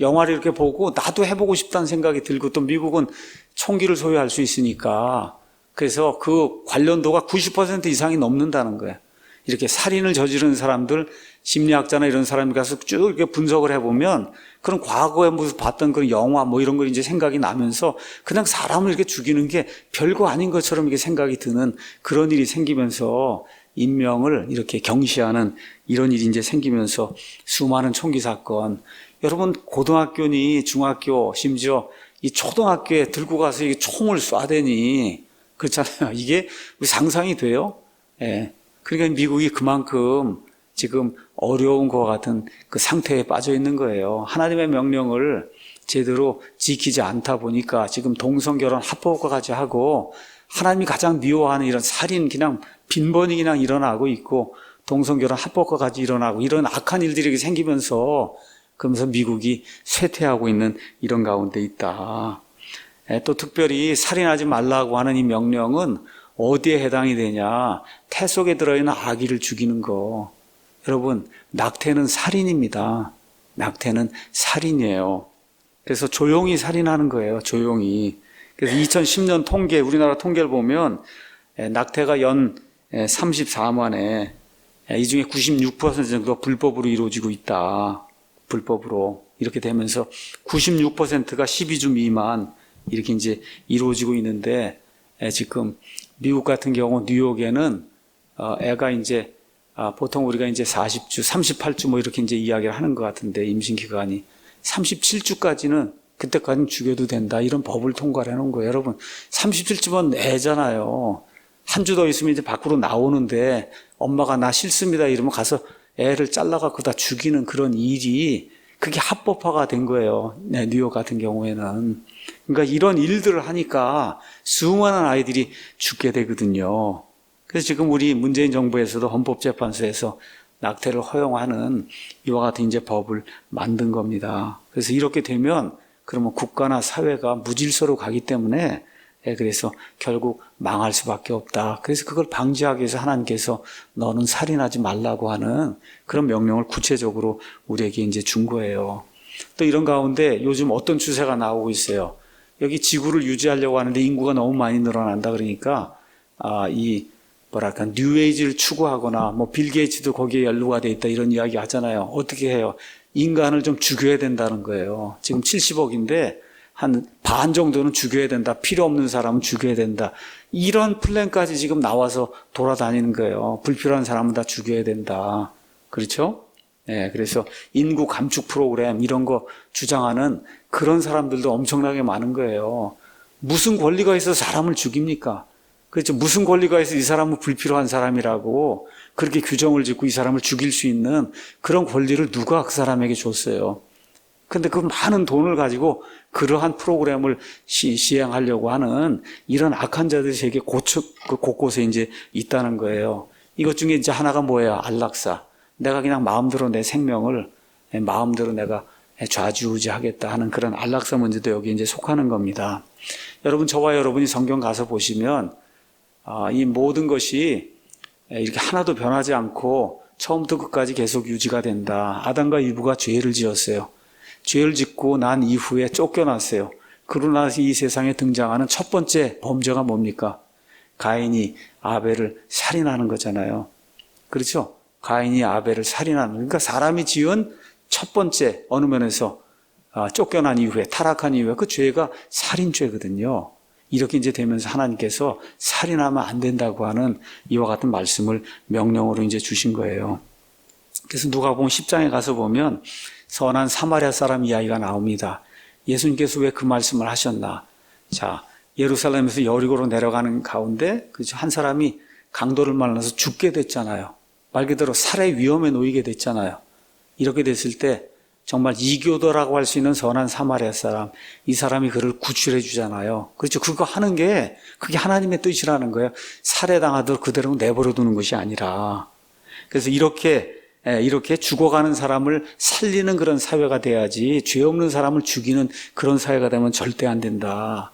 영화를 이렇게 보고 나도 해보고 싶다는 생각이 들고 또 미국은 총기를 소유할 수 있으니까 그래서 그 관련도가 90% 이상이 넘는다는 거예요. 이렇게 살인을 저지른 사람들, 심리학자나 이런 사람이 가서 쭉 이렇게 분석을 해보면 그런 과거에 무슨 봤던 그런 영화 뭐 이런 걸 이제 생각이 나면서 그냥 사람을 이렇게 죽이는 게 별거 아닌 것처럼 이렇게 생각이 드는 그런 일이 생기면서 인명을 이렇게 경시하는 이런 일이 이제 생기면서 수많은 총기 사건. 여러분, 고등학교니 중학교, 심지어 이 초등학교에 들고 가서 이 총을 쏴대니 그렇잖아요. 이게 우리 상상이 돼요? 예. 그러니까 미국이 그만큼 지금 어려운 것 같은 그 상태에 빠져 있는 거예요. 하나님의 명령을 제대로 지키지 않다 보니까 지금 동성결혼 합법화까지 하고 하나님이 가장 미워하는 이런 살인 그냥 빈번히 그냥 일어나고 있고 동성결혼 합법화까지 일어나고 이런 악한 일들이 생기면서 그러면서 미국이 쇠퇴하고 있는 이런 가운데 있다. 또 특별히 살인하지 말라고 하는 이 명령은 어디에 해당이 되냐? 태 속에 들어있는 아기를 죽이는 거. 여러분, 낙태는 살인입니다. 낙태는 살인이에요. 그래서 조용히 살인하는 거예요. 조용히. 그래서 2010년 통계, 우리나라 통계를 보면 낙태가 연 34만에 이 중에 96% 정도가 불법으로 이루어지고 있다. 불법으로. 이렇게 되면서 96%가 12주 미만 이렇게 이제 이루어지고 있는데 지금 미국 같은 경우 뉴욕에는 애가 이제 보통 우리가 이제 40주, 38주 뭐 이렇게 이제 이야기를 하는 것 같은데 임신 기간이 37주까지는 그때까지는 죽여도 된다 이런 법을 통과를 해놓은 거예요. 여러분 37주면 애잖아요. 한 주 더 있으면 이제 밖으로 나오는데 엄마가 나 싫습니다 이러면 가서 애를 잘라갖고 다 죽이는 그런 일이 그게 합법화가 된 거예요. 네, 뉴욕 같은 경우에는. 그러니까 이런 일들을 하니까 수많은 아이들이 죽게 되거든요. 그래서 지금 우리 문재인 정부에서도 헌법재판소에서 낙태를 허용하는 이와 같은 이제 법을 만든 겁니다. 그래서 이렇게 되면 그러면 국가나 사회가 무질서로 가기 때문에 그래서 결국 망할 수밖에 없다. 그래서 그걸 방지하기 위해서 하나님께서 너는 살인하지 말라고 하는 그런 명령을 구체적으로 우리에게 이제 준 거예요. 또 이런 가운데 요즘 어떤 추세가 나오고 있어요. 여기 지구를 유지하려고 하는데 인구가 너무 많이 늘어난다 그러니까 이 뭐랄까 뉴에이지를 추구하거나 뭐 빌 게이츠도 거기에 연루가 돼 있다 이런 이야기 하잖아요. 어떻게 해요? 인간을 좀 죽여야 된다는 거예요. 지금 70억인데 한 반 정도는 죽여야 된다. 필요 없는 사람은 죽여야 된다. 이런 플랜까지 지금 나와서 돌아다니는 거예요. 불필요한 사람은 다 죽여야 된다. 그렇죠? 네, 그래서 인구 감축 프로그램 이런 거 주장하는 그런 사람들도 엄청나게 많은 거예요. 무슨 권리가 있어서 사람을 죽입니까? 그렇죠. 무슨 권리가 있어서 이 사람은 불필요한 사람이라고 그렇게 규정을 짓고 이 사람을 죽일 수 있는 그런 권리를 누가 그 사람에게 줬어요? 근데 그 많은 돈을 가지고 그러한 프로그램을 시행하려고 하는 이런 악한 자들이 세계 곳곳에 이제 있다는 거예요. 이것 중에 이제 하나가 뭐예요? 안락사. 내가 그냥 마음대로 내 생명을 마음대로 내가 좌지우지하겠다 하는 그런 안락사 문제도 여기 이제 속하는 겁니다. 여러분, 저와 여러분이 성경 가서 보시면 이 모든 것이 이렇게 하나도 변하지 않고 처음부터 끝까지 계속 유지가 된다. 아담과 이브가 죄를 지었어요. 죄를 짓고 난 이후에 쫓겨났어요. 그러고 나서 이 세상에 등장하는 첫 번째 범죄가 뭡니까? 가인이 아벨을 살인하는 거잖아요. 그렇죠? 가인이 아벨을 살인하는, 그러니까 사람이 지은 첫 번째 어느 면에서 쫓겨난 이후에, 타락한 이후에 그 죄가 살인죄거든요. 이렇게 이제 되면서 하나님께서 살인하면 안 된다고 하는 이와 같은 말씀을 명령으로 이제 주신 거예요. 그래서 누가복음 10장에 가서 보면 선한 사마리아 사람 이야기가 나옵니다. 예수님께서 왜 그 말씀을 하셨나? 자, 예루살렘에서 여리고로 내려가는 가운데 한 사람이 강도를 만나서 죽게 됐잖아요. 말 그대로 살해 위험에 놓이게 됐잖아요. 이렇게 됐을 때 정말 이교도라고 할 수 있는 선한 사마리아 사람, 이 사람이 그를 구출해 주잖아요. 그렇죠. 그거 하는 게 그게 하나님의 뜻이라는 거예요. 살해당하도록 그대로 내버려 두는 것이 아니라. 그래서 이렇게 죽어가는 사람을 살리는 그런 사회가 돼야지 죄 없는 사람을 죽이는 그런 사회가 되면 절대 안 된다.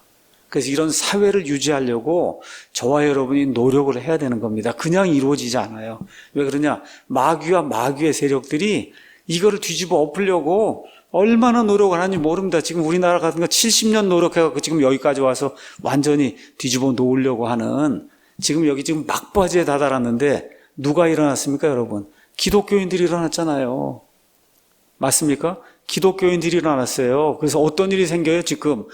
그래서 이런 사회를 유지하려고 저와 여러분이 노력을 해야 되는 겁니다. 그냥 이루어지지 않아요. 왜 그러냐? 마귀와 마귀의 세력들이 이거를 뒤집어 엎으려고 얼마나 노력을 하는지 모릅니다. 지금 우리나라 같은 거 70년 노력해갖고 지금 여기까지 와서 완전히 뒤집어 놓으려고 하는, 지금 여기 지금 막바지에 다다랐는데 누가 일어났습니까, 여러분? 기독교인들이 일어났잖아요. 맞습니까? 기독교인들이 일어났어요. 그래서 어떤 일이 생겨요, 지금?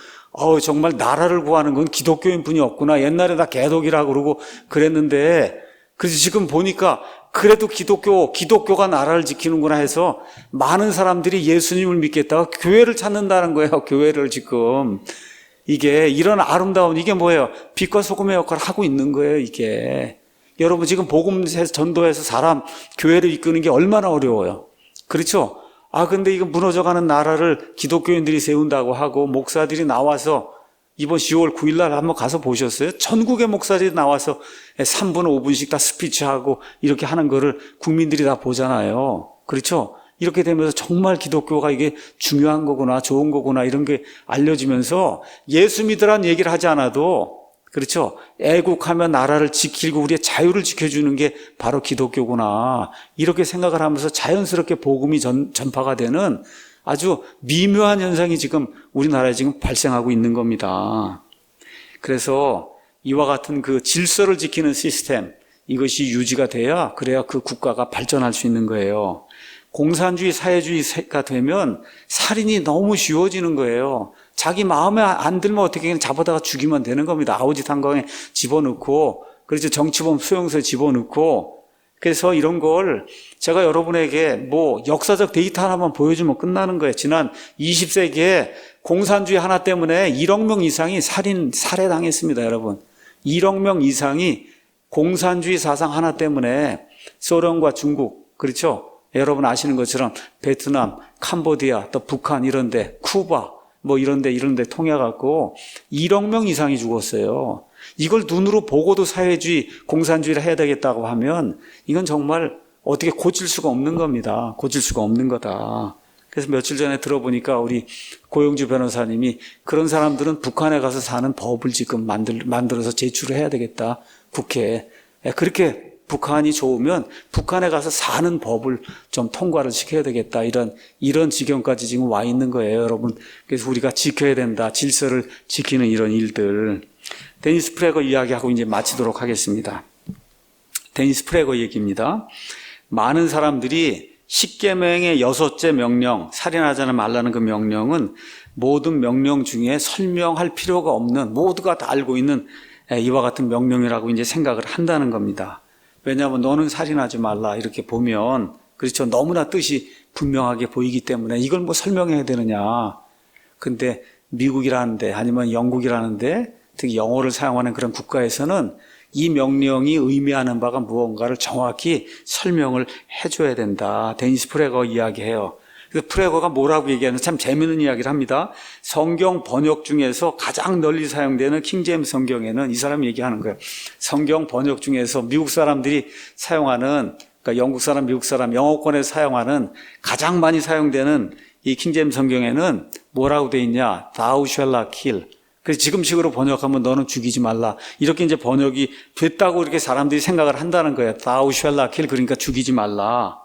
정말 나라를 구하는 건 기독교인 분이 없구나. 옛날에 나 개독이라고 그러고 그랬는데, 그래서 지금 보니까 그래도 기독교가 나라를 지키는구나 해서 많은 사람들이 예수님을 믿겠다가 교회를 찾는다는 거예요. 교회를 지금. 이게 이런 아름다운, 이게 뭐예요? 빛과 소금의 역할을 하고 있는 거예요, 이게. 여러분 지금 복음 전도해서 사람 교회를 이끄는 게 얼마나 어려워요. 그렇죠? 근데 이거 무너져가는 나라를 기독교인들이 세운다고 하고 목사들이 나와서 이번 10월 9일 날 한번 가서 보셨어요? 전국의 목사들이 나와서 3분, 5분씩 다 스피치하고 이렇게 하는 거를 국민들이 다 보잖아요. 그렇죠? 이렇게 되면서 정말 기독교가 이게 중요한 거구나, 좋은 거구나 이런 게 알려지면서 예수 믿으라는 얘기를 하지 않아도, 그렇죠? 애국하며 나라를 지키고 우리의 자유를 지켜주는 게 바로 기독교구나. 이렇게 생각을 하면서 자연스럽게 복음이 전파가 되는 아주 미묘한 현상이 지금 우리나라에 지금 발생하고 있는 겁니다. 그래서 이와 같은 그 질서를 지키는 시스템, 이것이 유지가 돼야, 그래야 그 국가가 발전할 수 있는 거예요. 공산주의, 사회주의가 되면 살인이 너무 쉬워지는 거예요. 자기 마음에 안 들면 어떻게 그냥 잡아다가 죽이면 되는 겁니다. 아우지 탄광에 집어넣고, 그렇죠. 정치범 수용소에 집어넣고. 그래서 이런 걸 제가 여러분에게 역사적 데이터 하나만 보여주면 끝나는 거예요. 지난 20세기에 공산주의 하나 때문에 1억 명 이상이 살해당했습니다, 여러분. 1억 명 이상이 공산주의 사상 하나 때문에 소련과 중국, 그렇죠? 여러분 아시는 것처럼 베트남, 캄보디아, 또 북한 이런데, 쿠바, 이런데 통해갖고 1억 명 이상이 죽었어요. 이걸 눈으로 보고도 사회주의, 공산주의를 해야 되겠다고 하면 이건 정말 어떻게 고칠 수가 없는 겁니다. 고칠 수가 없는 거다. 그래서 며칠 전에 들어보니까 우리 고영주 변호사님이 그런 사람들은 북한에 가서 사는 법을 지금 만들어서 제출을 해야 되겠다. 국회에. 그렇게 북한이 좋으면 북한에 가서 사는 법을 좀 통과를 시켜야 되겠다. 이런 지경까지 지금 와 있는 거예요, 여러분. 그래서 우리가 지켜야 된다. 질서를 지키는 이런 일들. 데니스 프레거 이야기하고 이제 마치도록 하겠습니다. 데니스 프레거 얘기입니다. 많은 사람들이 십계명의 6째 명령, 살인하지 말라는 그 명령은 모든 명령 중에 설명할 필요가 없는, 모두가 다 알고 있는 이와 같은 명령이라고 이제 생각을 한다는 겁니다. 왜냐하면 너는 살인하지 말라 이렇게 보면, 그렇죠, 너무나 뜻이 분명하게 보이기 때문에 이걸 설명해야 되느냐. 근데 미국이라는데 아니면 영국이라는데 특히 영어를 사용하는 그런 국가에서는 이 명령이 의미하는 바가 무언가를 정확히 설명을 해줘야 된다. 데니스 프레거 이야기해요. 그래서 프레거가 뭐라고 얘기하는지 참 재미있는 이야기를 합니다. 성경 번역 중에서 가장 널리 사용되는 킹제임스 성경에는 이 사람이 얘기하는 거예요. 성경 번역 중에서 미국 사람들이 사용하는, 그러니까 영국 사람, 미국 사람, 영어권에서 사용하는 가장 많이 사용되는 이 킹제임스 성경에는 뭐라고 돼 있냐? Thou shalt not kill. 그래서 지금식으로 번역하면 너는 죽이지 말라. 이렇게 이제 번역이 됐다고 이렇게 사람들이 생각을 한다는 거예요. Thou shalt not kill. 그러니까 죽이지 말라.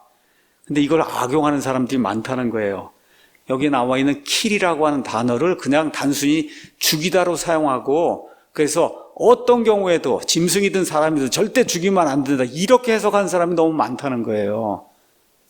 근데 이걸 악용하는 사람들이 많다는 거예요. 여기에 나와 있는 kill이라고 하는 단어를 그냥 단순히 죽이다로 사용하고, 그래서 어떤 경우에도 짐승이든 사람이든 절대 죽이면 안 된다. 이렇게 해석하는 사람이 너무 많다는 거예요.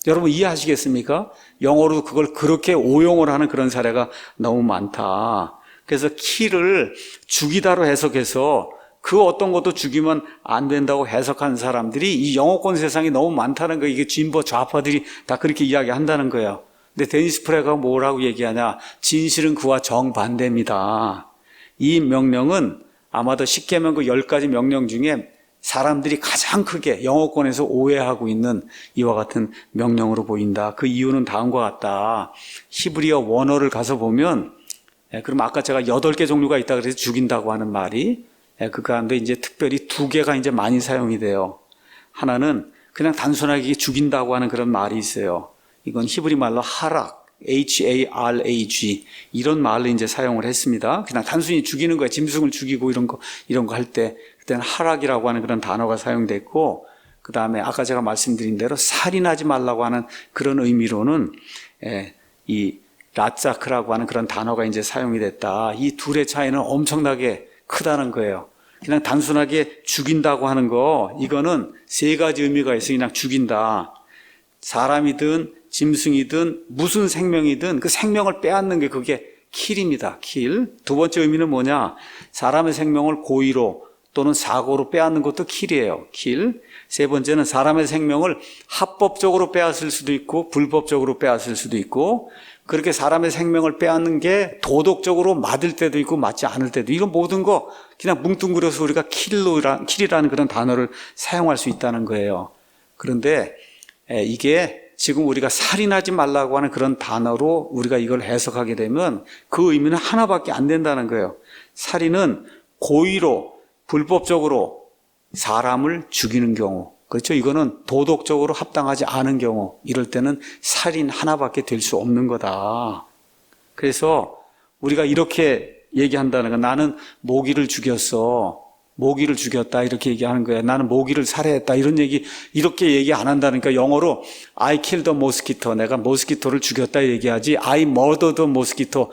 여러분 이해하시겠습니까? 영어로 그걸 그렇게 오용을 하는 그런 사례가 너무 많다. 그래서 kill을 죽이다로 해석해서 그 어떤 것도 죽이면 안 된다고 해석하는 사람들이 이 영어권 세상에 너무 많다는 거예요. 이게 진보 좌파들이 다 그렇게 이야기한다는 거예요. 근데 데니스 프레거가 뭐라고 얘기하냐? 진실은 그와 정반대입니다. 이 명령은 아마도 십계명 그 10가지 명령 중에 사람들이 가장 크게 영어권에서 오해하고 있는 이와 같은 명령으로 보인다. 그 이유는 다음과 같다. 히브리어 원어를 가서 보면, 그럼 아까 제가 8개 종류가 있다 그래서 죽인다고 하는 말이, 그 가운데 이제 특별히 2개가 이제 많이 사용이 돼요. 하나는 그냥 단순하게 죽인다고 하는 그런 말이 있어요. 이건 히브리 말로 하락, Harag, 이런 말로 이제 사용을 했습니다. 그냥 단순히 죽이는 거예요. 짐승을 죽이고 이런 거 할 때, 그때는 하락이라고 하는 그런 단어가 사용됐고, 그 다음에 아까 제가 말씀드린 대로 살인하지 말라고 하는 그런 의미로는, 이 라짜크라고 하는 그런 단어가 이제 사용이 됐다. 이 둘의 차이는 엄청나게 크다는 거예요. 그냥 단순하게 죽인다고 하는 거, 이거는 세 가지 의미가 있어. 그냥 죽인다. 사람이든 짐승이든 무슨 생명이든 그 생명을 빼앗는 게 그게 킬입니다. 킬. 두 번째 의미는 뭐냐? 사람의 생명을 고의로 또는 사고로 빼앗는 것도 킬이에요. 킬. 세 번째는 사람의 생명을 합법적으로 빼앗을 수도 있고 불법적으로 빼앗을 수도 있고, 그렇게 사람의 생명을 빼앗는 게 도덕적으로 맞을 때도 있고 맞지 않을 때도, 이건 모든 거 그냥 뭉뚱그려서 우리가 킬이라는 그런 단어를 사용할 수 있다는 거예요. 그런데 이게 지금 우리가 살인하지 말라고 하는 그런 단어로 우리가 이걸 해석하게 되면 그 의미는 하나밖에 안 된다는 거예요. 살인은 고의로 불법적으로 사람을 죽이는 경우, 그렇죠? 이거는 도덕적으로 합당하지 않은 경우, 이럴 때는 살인 하나밖에 될 수 없는 거다. 그래서 우리가 이렇게 얘기한다는 건, 나는 모기를 죽였어, 모기를 죽였다, 이렇게 얘기하는 거예요. 나는 모기를 살해했다, 이런 얘기, 이렇게 얘기 안 한다니까. 영어로 I killed a mosquito, 내가 모스키토를 죽였다 얘기하지, I murdered a mosquito,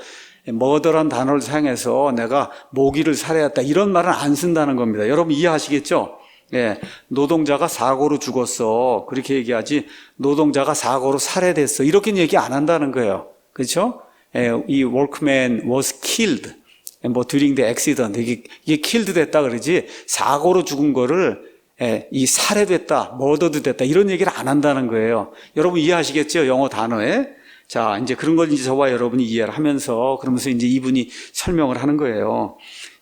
murder란 단어를 사용해서 내가 모기를 살해했다, 이런 말은 안 쓴다는 겁니다. 여러분 이해하시겠죠? 예, 노동자가 사고로 죽었어, 그렇게 얘기하지, 노동자가 사고로 살해됐어, 이렇게 얘기 안 한다는 거예요. 그렇죠? 예, 이 workman was killed 뭐 during the accident, 이게 killed 됐다 그러지, 사고로 죽은 거를 이 살해됐다, murdered 됐다, 이런 얘기를 안 한다는 거예요. 여러분 이해하시겠죠? 영어 단어에. 자, 이제 그런 걸 이제 저와 여러분이 이해를 하면서, 그러면서 이제 이분이 설명을 하는 거예요.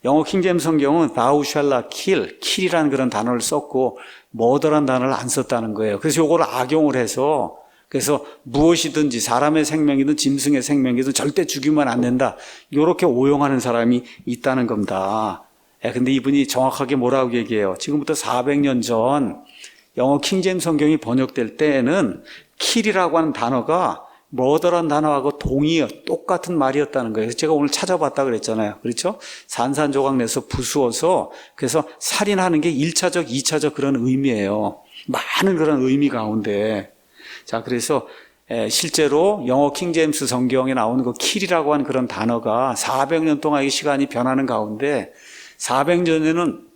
영어 킹제임스 성경은 thou shall not kill, kill이라는 그런 단어를 썼고 murder라는 단어를 안 썼다는 거예요. 그래서 요걸 악용을 해서, 그래서 무엇이든지 사람의 생명이든 짐승의 생명이든 절대 죽이면 안 된다, 이렇게 오용하는 사람이 있다는 겁니다. 근데 이분이 정확하게 뭐라고 얘기해요? 지금부터 400년 전 영어 킹제임스 성경이 번역될 때에는 kill이라고 하는 단어가 murder란 단어하고 똑같은 말이었다는 거예요. 제가 오늘 찾아봤다 그랬잖아요. 그렇죠? 산산조각 내서 부수어서, 그래서 살인하는 게 1차적, 2차적 그런 의미예요. 많은 그런 의미 가운데. 자, 그래서 실제로 영어 킹제임스 성경에 나오는 그 kill이라고 하는 그런 단어가 400년 동안 이 시간이 변하는 가운데, 400년 전에는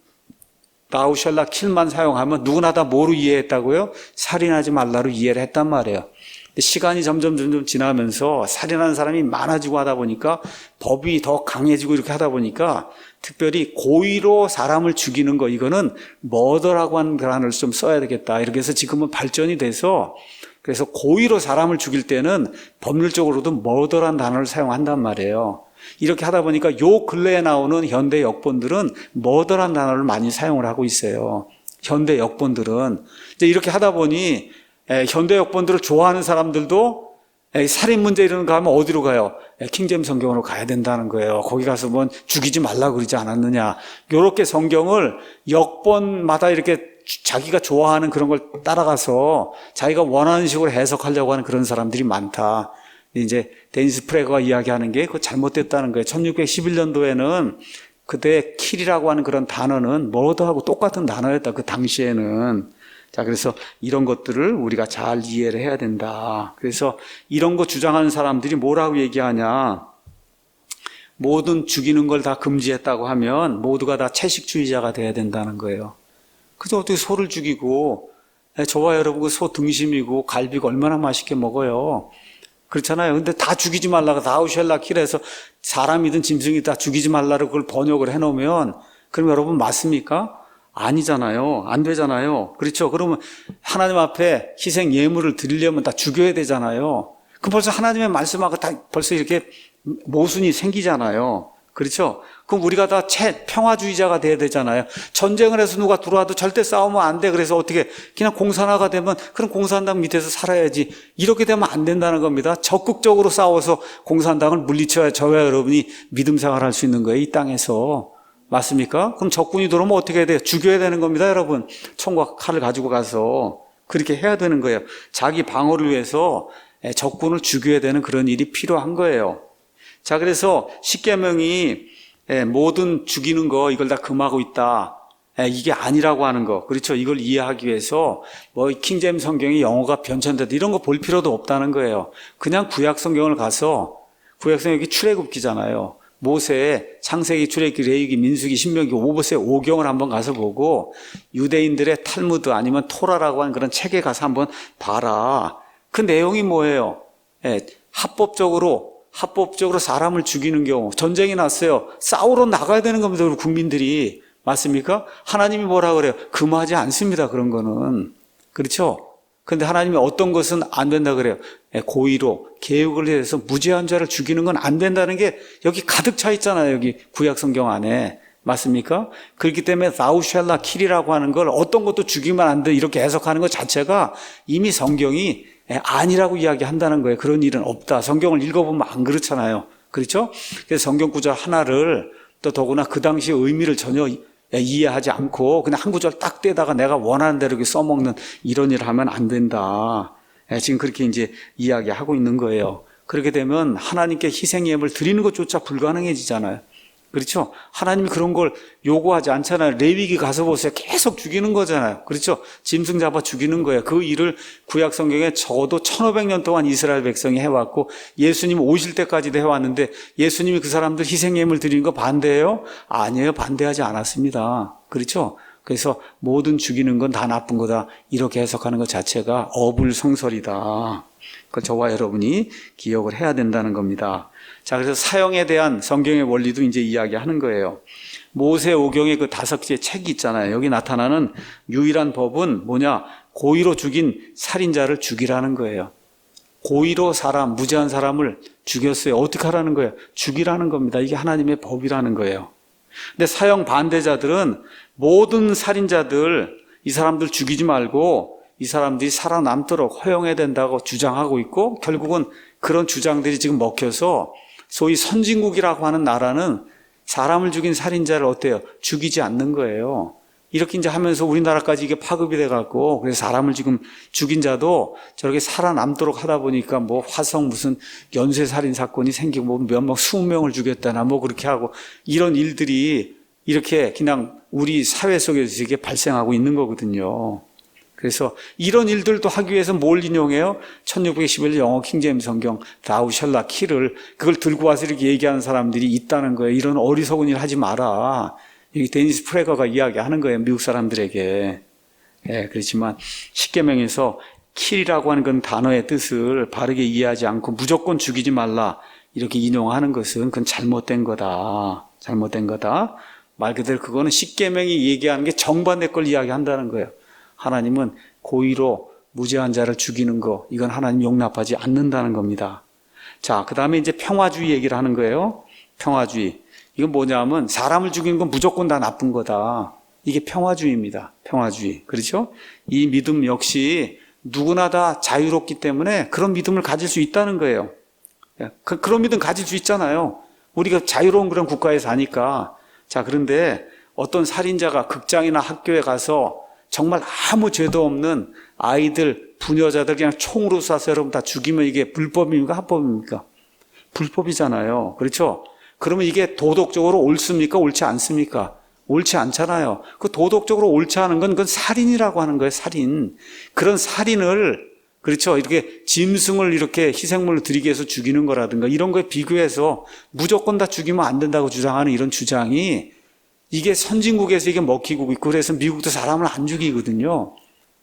thou shall not kill만 사용하면 누구나 다 뭐로 이해했다고요? 살인하지 말라로 이해를 했단 말이에요. 시간이 점점 지나면서 살인하는 사람이 많아지고 하다 보니까, 법이 더 강해지고 이렇게 하다 보니까, 특별히 고의로 사람을 죽이는 거, 이거는 murder라고 하는 단어를 좀 써야 되겠다, 이렇게 해서 지금은 발전이 돼서, 그래서 고의로 사람을 죽일 때는 법률적으로도 murder라는 단어를 사용한단 말이에요. 이렇게 하다 보니까 요 근래에 나오는 현대 역본들은 murder라는 단어를 많이 사용을 하고 있어요. 현대 역본들은. 이제 이렇게 하다 보니 현대 역본들을 좋아하는 사람들도 살인 문제 이런 거 하면 어디로 가요? 킹제임스 성경으로 가야 된다는 거예요. 거기 가서 뭐 죽이지 말라고 그러지 않았느냐. 이렇게 성경을 역본마다 이렇게 자기가 좋아하는 그런 걸 따라가서 자기가 원하는 식으로 해석하려고 하는 그런 사람들이 많다. 이제 데니스 프레거가 이야기하는 게 그거 잘못됐다는 거예요. 1611년도에는 그때 킬이라고 하는 그런 단어는 머더하고 똑같은 단어였다, 그 당시에는. 자, 그래서 이런 것들을 우리가 잘 이해를 해야 된다. 그래서 이런 거 주장하는 사람들이 뭐라고 얘기하냐. 모든 죽이는 걸 다 금지했다고 하면 모두가 다 채식주의자가 돼야 된다는 거예요. 그래서 어떻게 소를 죽이고, 저와 여러분 그 소 등심이고 갈비가 얼마나 맛있게 먹어요. 그렇잖아요. 근데 다 죽이지 말라고 thou shall not kill 해서 사람이든 짐승이든 다 죽이지 말라고 그걸 번역을 해놓으면, 그럼 여러분 맞습니까? 아니잖아요. 안 되잖아요. 그렇죠? 그러면 하나님 앞에 희생 예물을 드리려면 다 죽여야 되잖아요. 그럼 벌써 하나님의 말씀하고 다 벌써 이렇게 모순이 생기잖아요. 그렇죠? 그럼 우리가 다 평화주의자가 돼야 되잖아요. 전쟁을 해서 누가 들어와도 절대 싸우면 안 돼. 그래서 어떻게 그냥 공산화가 되면 그럼 공산당 밑에서 살아야지. 이렇게 되면 안 된다는 겁니다. 적극적으로 싸워서 공산당을 물리쳐야 저와 여러분이 믿음 생활할 수 있는 거예요, 이 땅에서. 맞습니까? 그럼 적군이 들어오면 어떻게 해야 돼요? 죽여야 되는 겁니다, 여러분. 총과 칼을 가지고 가서. 그렇게 해야 되는 거예요. 자기 방어를 위해서 적군을 죽여야 되는 그런 일이 필요한 거예요. 자, 그래서 십계명이 모든 죽이는 거 이걸 다 금하고 있다, 이게 아니라고 하는 거, 그렇죠? 이걸 이해하기 위해서 뭐 킹제임스 성경이 영어가 변천됐다 이런 거 볼 필요도 없다는 거예요. 그냥 구약 성경을 가서 구약성경이 출애굽기잖아요. 모세, 창세기, 출애굽기, 레위기, 민수기, 신명기, 모세 5경을 한번 가서 보고 유대인들의 탈무드 아니면 토라라고 하는 그런 책에 가서 한번 봐라. 그 내용이 뭐예요? 합법적으로 사람을 죽이는 경우, 전쟁이 났어요. 싸우러 나가야 되는 겁니다. 우리 국민들이. 맞습니까? 하나님이 뭐라 그래요? 금하지 않습니다. 그런 거는. 그렇죠? 근데 하나님이 어떤 것은 안 된다 그래요? 고의로 계획을 해서 무죄한 자를 죽이는 건 안 된다는 게 여기 가득 차 있잖아요. 여기 구약 성경 안에. 맞습니까? 그렇기 때문에 thou shalt not kill이라고 하는 걸 어떤 것도 죽이면 안 돼 이렇게 해석하는 것 자체가 이미 성경이 아니라고 이야기한다는 거예요. 그런 일은 없다. 성경을 읽어보면 안 그렇잖아요. 그렇죠? 그래서 성경 구절 하나를 또 더구나 그 당시의 의미를 전혀 이해하지 않고 그냥 한 구절 딱 떼다가 내가 원하는 대로 이렇게 써먹는 이런 일을 하면 안 된다. 지금 그렇게 이제 이야기하고 있는 거예요. 그렇게 되면 하나님께 희생 예물을 드리는 것조차 불가능해지잖아요. 그렇죠? 하나님이 그런 걸 요구하지 않잖아요. 레위기 가서 보세요. 계속 죽이는 거잖아요. 그렇죠? 짐승 잡아 죽이는 거예요. 그 일을 구약 성경에 적어도 1500년 동안 이스라엘 백성이 해왔고 예수님 오실 때까지도 해왔는데 예수님이 그 사람들 희생 예물 드리는 거 반대해요? 아니에요. 반대하지 않았습니다. 그렇죠? 그래서 모든 죽이는 건 다 나쁜 거다. 이렇게 해석하는 것 자체가 어불성설이다. 그걸 저와 여러분이 기억을 해야 된다는 겁니다. 자, 그래서 사형에 대한 성경의 원리도 이제 이야기하는 거예요. 모세 오경의 그 5개 책이 있잖아요. 여기 나타나는 유일한 법은 뭐냐? 고의로 죽인 살인자를 죽이라는 거예요. 고의로 무죄한 사람을 죽였어요. 어떻게 하라는 거예요? 죽이라는 겁니다. 이게 하나님의 법이라는 거예요. 근데 사형 반대자들은 모든 살인자들, 이 사람들 죽이지 말고 이 사람들이 살아남도록 허용해야 된다고 주장하고 있고 결국은 그런 주장들이 지금 먹혀서 소위 선진국이라고 하는 나라는 사람을 죽인 살인자를 어때요? 죽이지 않는 거예요. 이렇게 이제 하면서 우리나라까지 이게 파급이 돼갖고 그래서 사람을 지금 죽인 자도 저렇게 살아남도록 하다 보니까 뭐 화성 무슨 연쇄살인 사건이 생기고 뭐 몇몇 20명을 죽였다나 뭐 그렇게 하고 이런 일들이 이렇게 그냥 우리 사회 속에서 이게 발생하고 있는 거거든요. 그래서 이런 일들도 하기 위해서 뭘 인용해요? 1611 영어 킹제임스 성경 thou shalt not kill을 그걸 들고 와서 이렇게 얘기하는 사람들이 있다는 거예요. 이런 어리석은 일 하지 마라. 여기 데니스 프레거가 이야기하는 거예요. 미국 사람들에게. 그렇지만 십계명에서 kill이라고 하는 건 단어의 뜻을 바르게 이해하지 않고 무조건 죽이지 말라 이렇게 인용하는 것은 그건 잘못된 거다. 잘못된 거다. 말 그대로 그거는 십계명이 얘기하는 게 정반대 걸 이야기한다는 거예요. 하나님은 고의로 무죄한 자를 죽이는 거 이건 하나님 용납하지 않는다는 겁니다. 자, 그 다음에 이제 평화주의 얘기를 하는 거예요. 평화주의. 이건 뭐냐면 사람을 죽이는 건 무조건 다 나쁜 거다. 이게 평화주의입니다. 평화주의. 그렇죠? 이 믿음 역시 누구나 다 자유롭기 때문에 그런 믿음을 가질 수 있다는 거예요. 그런 믿음 가질 수 있잖아요. 우리가 자유로운 그런 국가에 사니까. 자, 그런데 어떤 살인자가 극장이나 학교에 가서 정말 아무 죄도 없는 아이들, 부녀자들 그냥 총으로 쏴서 여러분 다 죽이면 이게 불법입니까? 합법입니까? 불법이잖아요. 그렇죠? 그러면 이게 도덕적으로 옳습니까? 옳지 않습니까? 옳지 않잖아요. 그 도덕적으로 옳지 않은 건 그건 살인이라고 하는 거예요. 살인. 그런 살인을 그렇죠? 이렇게 짐승을 이렇게 희생물로 드리기 위해서 죽이는 거라든가 이런 거에 비교해서 무조건 다 죽이면 안 된다고 주장하는 이런 주장이 이게 선진국에서 이게 먹히고 있고 그래서 미국도 사람을 안 죽이거든요.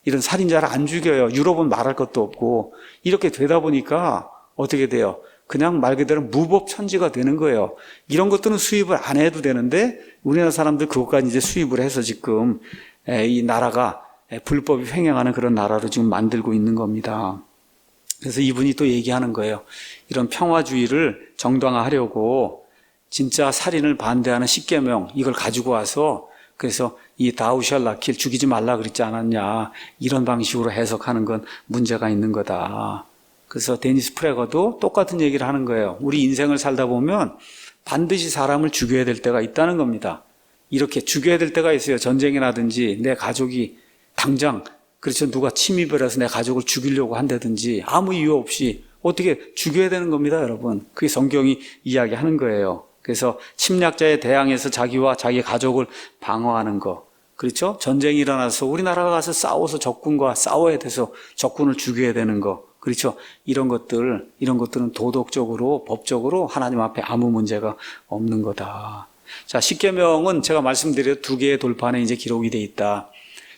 이런 살인자를 안 죽여요. 유럽은 말할 것도 없고 이렇게 되다 보니까 어떻게 돼요? 그냥 말 그대로 무법천지가 되는 거예요. 이런 것들은 수입을 안 해도 되는데 우리나라 사람들 그것까지 이제 수입을 해서 지금 이 나라가 불법이 횡행하는 그런 나라로 지금 만들고 있는 겁니다. 그래서 이분이 또 얘기하는 거예요. 이런 평화주의를 정당화하려고 진짜 살인을 반대하는 십계명 이걸 가지고 와서 그래서 이 thou shalt not kill 죽이지 말라 그랬지 않았냐 이런 방식으로 해석하는 건 문제가 있는 거다. 그래서 데니스 프레거도 똑같은 얘기를 하는 거예요. 우리 인생을 살다 보면 반드시 사람을 죽여야 될 때가 있다는 겁니다. 이렇게 죽여야 될 때가 있어요. 전쟁이 나든지 내 가족이 당장 그렇죠 누가 침입을 해서 내 가족을 죽이려고 한다든지 아무 이유 없이 어떻게 죽여야 되는 겁니다. 여러분 그게 성경이 이야기하는 거예요. 그래서 침략자에 대항해서 자기와 자기 가족을 방어하는 거. 그렇죠? 전쟁이 일어나서 우리나라가 가서 싸워서 적군과 싸워야 돼서 적군을 죽여야 되는 거. 그렇죠? 이런 것들은 도덕적으로, 법적으로 하나님 앞에 아무 문제가 없는 거다. 자, 십계명은 제가 말씀드린 2개의 돌판에 이제 기록이 돼 있다.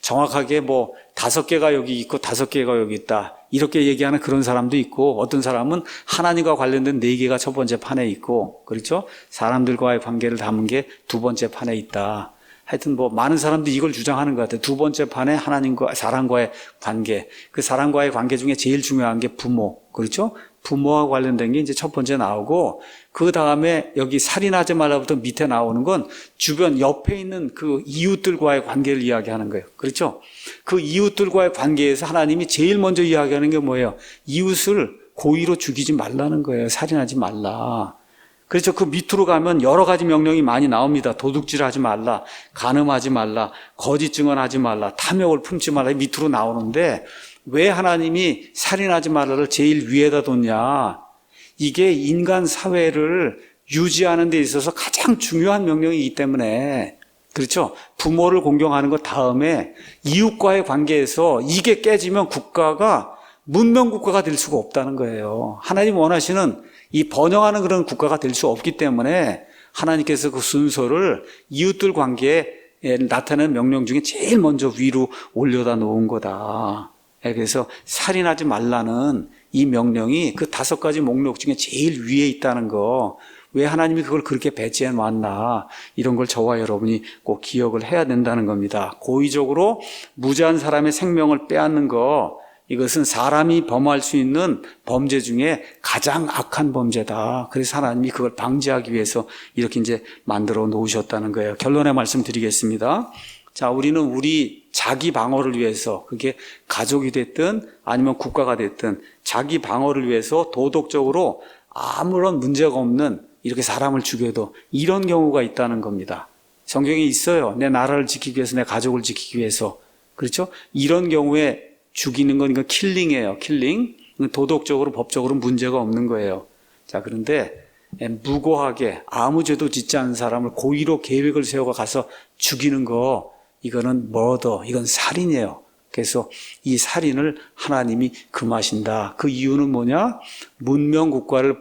정확하게 5개가 여기 있고 5개가 여기 있다. 이렇게 얘기하는 그런 사람도 있고, 어떤 사람은 하나님과 관련된 4개가 첫 번째 판에 있고, 그렇죠? 사람들과의 관계를 담은 게 2번째 판에 있다. 하여튼 많은 사람들이 이걸 주장하는 것 같아요. 2번째 판에 하나님과 사람과의 관계, 그 사람과의 관계 중에 제일 중요한 게 부모, 그렇죠? 부모와 관련된 게 이제 첫 번째 나오고, 그 다음에 여기 살인하지 말라부터 밑에 나오는 건 주변 옆에 있는 그 이웃들과의 관계를 이야기하는 거예요. 그렇죠? 그 이웃들과의 관계에서 하나님이 제일 먼저 이야기하는 게 뭐예요? 이웃을 고의로 죽이지 말라는 거예요. 살인하지 말라. 그렇죠. 그 밑으로 가면 여러 가지 명령이 많이 나옵니다. 도둑질하지 말라, 간음하지 말라, 거짓 증언하지 말라, 탐욕을 품지 말라, 밑으로 나오는데 왜 하나님이 살인하지 말라를 제일 위에다 뒀냐? 이게 인간 사회를 유지하는 데 있어서 가장 중요한 명령이기 때문에, 그렇죠? 부모를 공경하는 것 다음에 이웃과의 관계에서 이게 깨지면 국가가 문명국가가 될 수가 없다는 거예요. 하나님 원하시는 이 번영하는 그런 국가가 될 수 없기 때문에 하나님께서 그 순서를 이웃들 관계에 나타나는 명령 중에 제일 먼저 위로 올려다 놓은 거다. 그래서 살인하지 말라는 이 명령이 그 5가지 목록 중에 제일 위에 있다는 거, 왜 하나님이 그걸 그렇게 배치해 놨나, 이런 걸 저와 여러분이 꼭 기억을 해야 된다는 겁니다. 고의적으로 무죄한 사람의 생명을 빼앗는 거, 이것은 사람이 범할 수 있는 범죄 중에 가장 악한 범죄다. 그래서 하나님이 그걸 방지하기 위해서 이렇게 이제 만들어 놓으셨다는 거예요. 결론의 말씀 드리겠습니다. 자, 우리는 우리 자기 방어를 위해서, 그게 가족이 됐든 아니면 국가가 됐든 자기 방어를 위해서 도덕적으로 아무런 문제가 없는 이렇게 사람을 죽여도 이런 경우가 있다는 겁니다. 성경에 있어요. 내 나라를 지키기 위해서, 내 가족을 지키기 위해서. 그렇죠? 이런 경우에 죽이는 건 이건 킬링이에요. 킬링. 도덕적으로, 법적으로 문제가 없는 거예요. 자, 그런데 무고하게 아무 죄도 짓지 않은 사람을 고의로 계획을 세워가 가서 죽이는 거, 이거는 머더, 이건 살인이에요. 그래서 이 살인을 하나님이 금하신다. 그 이유는 뭐냐? 문명국가를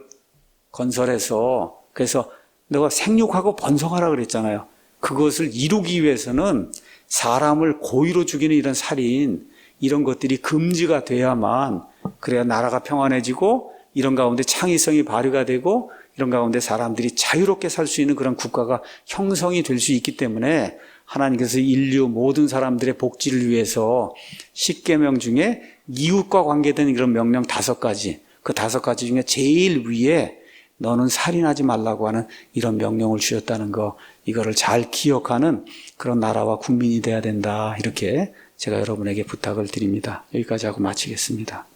건설해서, 그래서 내가 생육하고 번성하라 그랬잖아요. 그것을 이루기 위해서는 사람을 고의로 죽이는 이런 살인, 이런 것들이 금지가 돼야만, 그래야 나라가 평안해지고 이런 가운데 창의성이 발휘가 되고 이런 가운데 사람들이 자유롭게 살 수 있는 그런 국가가 형성이 될 수 있기 때문에 하나님께서 인류 모든 사람들의 복지를 위해서 10계명 중에 이웃과 관계된 이런 명령 5가지, 그 5가지 중에 제일 위에 너는 살인하지 말라고 하는 이런 명령을 주셨다는 거, 이거를 잘 기억하는 그런 나라와 국민이 돼야 된다. 이렇게 제가 여러분에게 부탁을 드립니다. 여기까지 하고 마치겠습니다.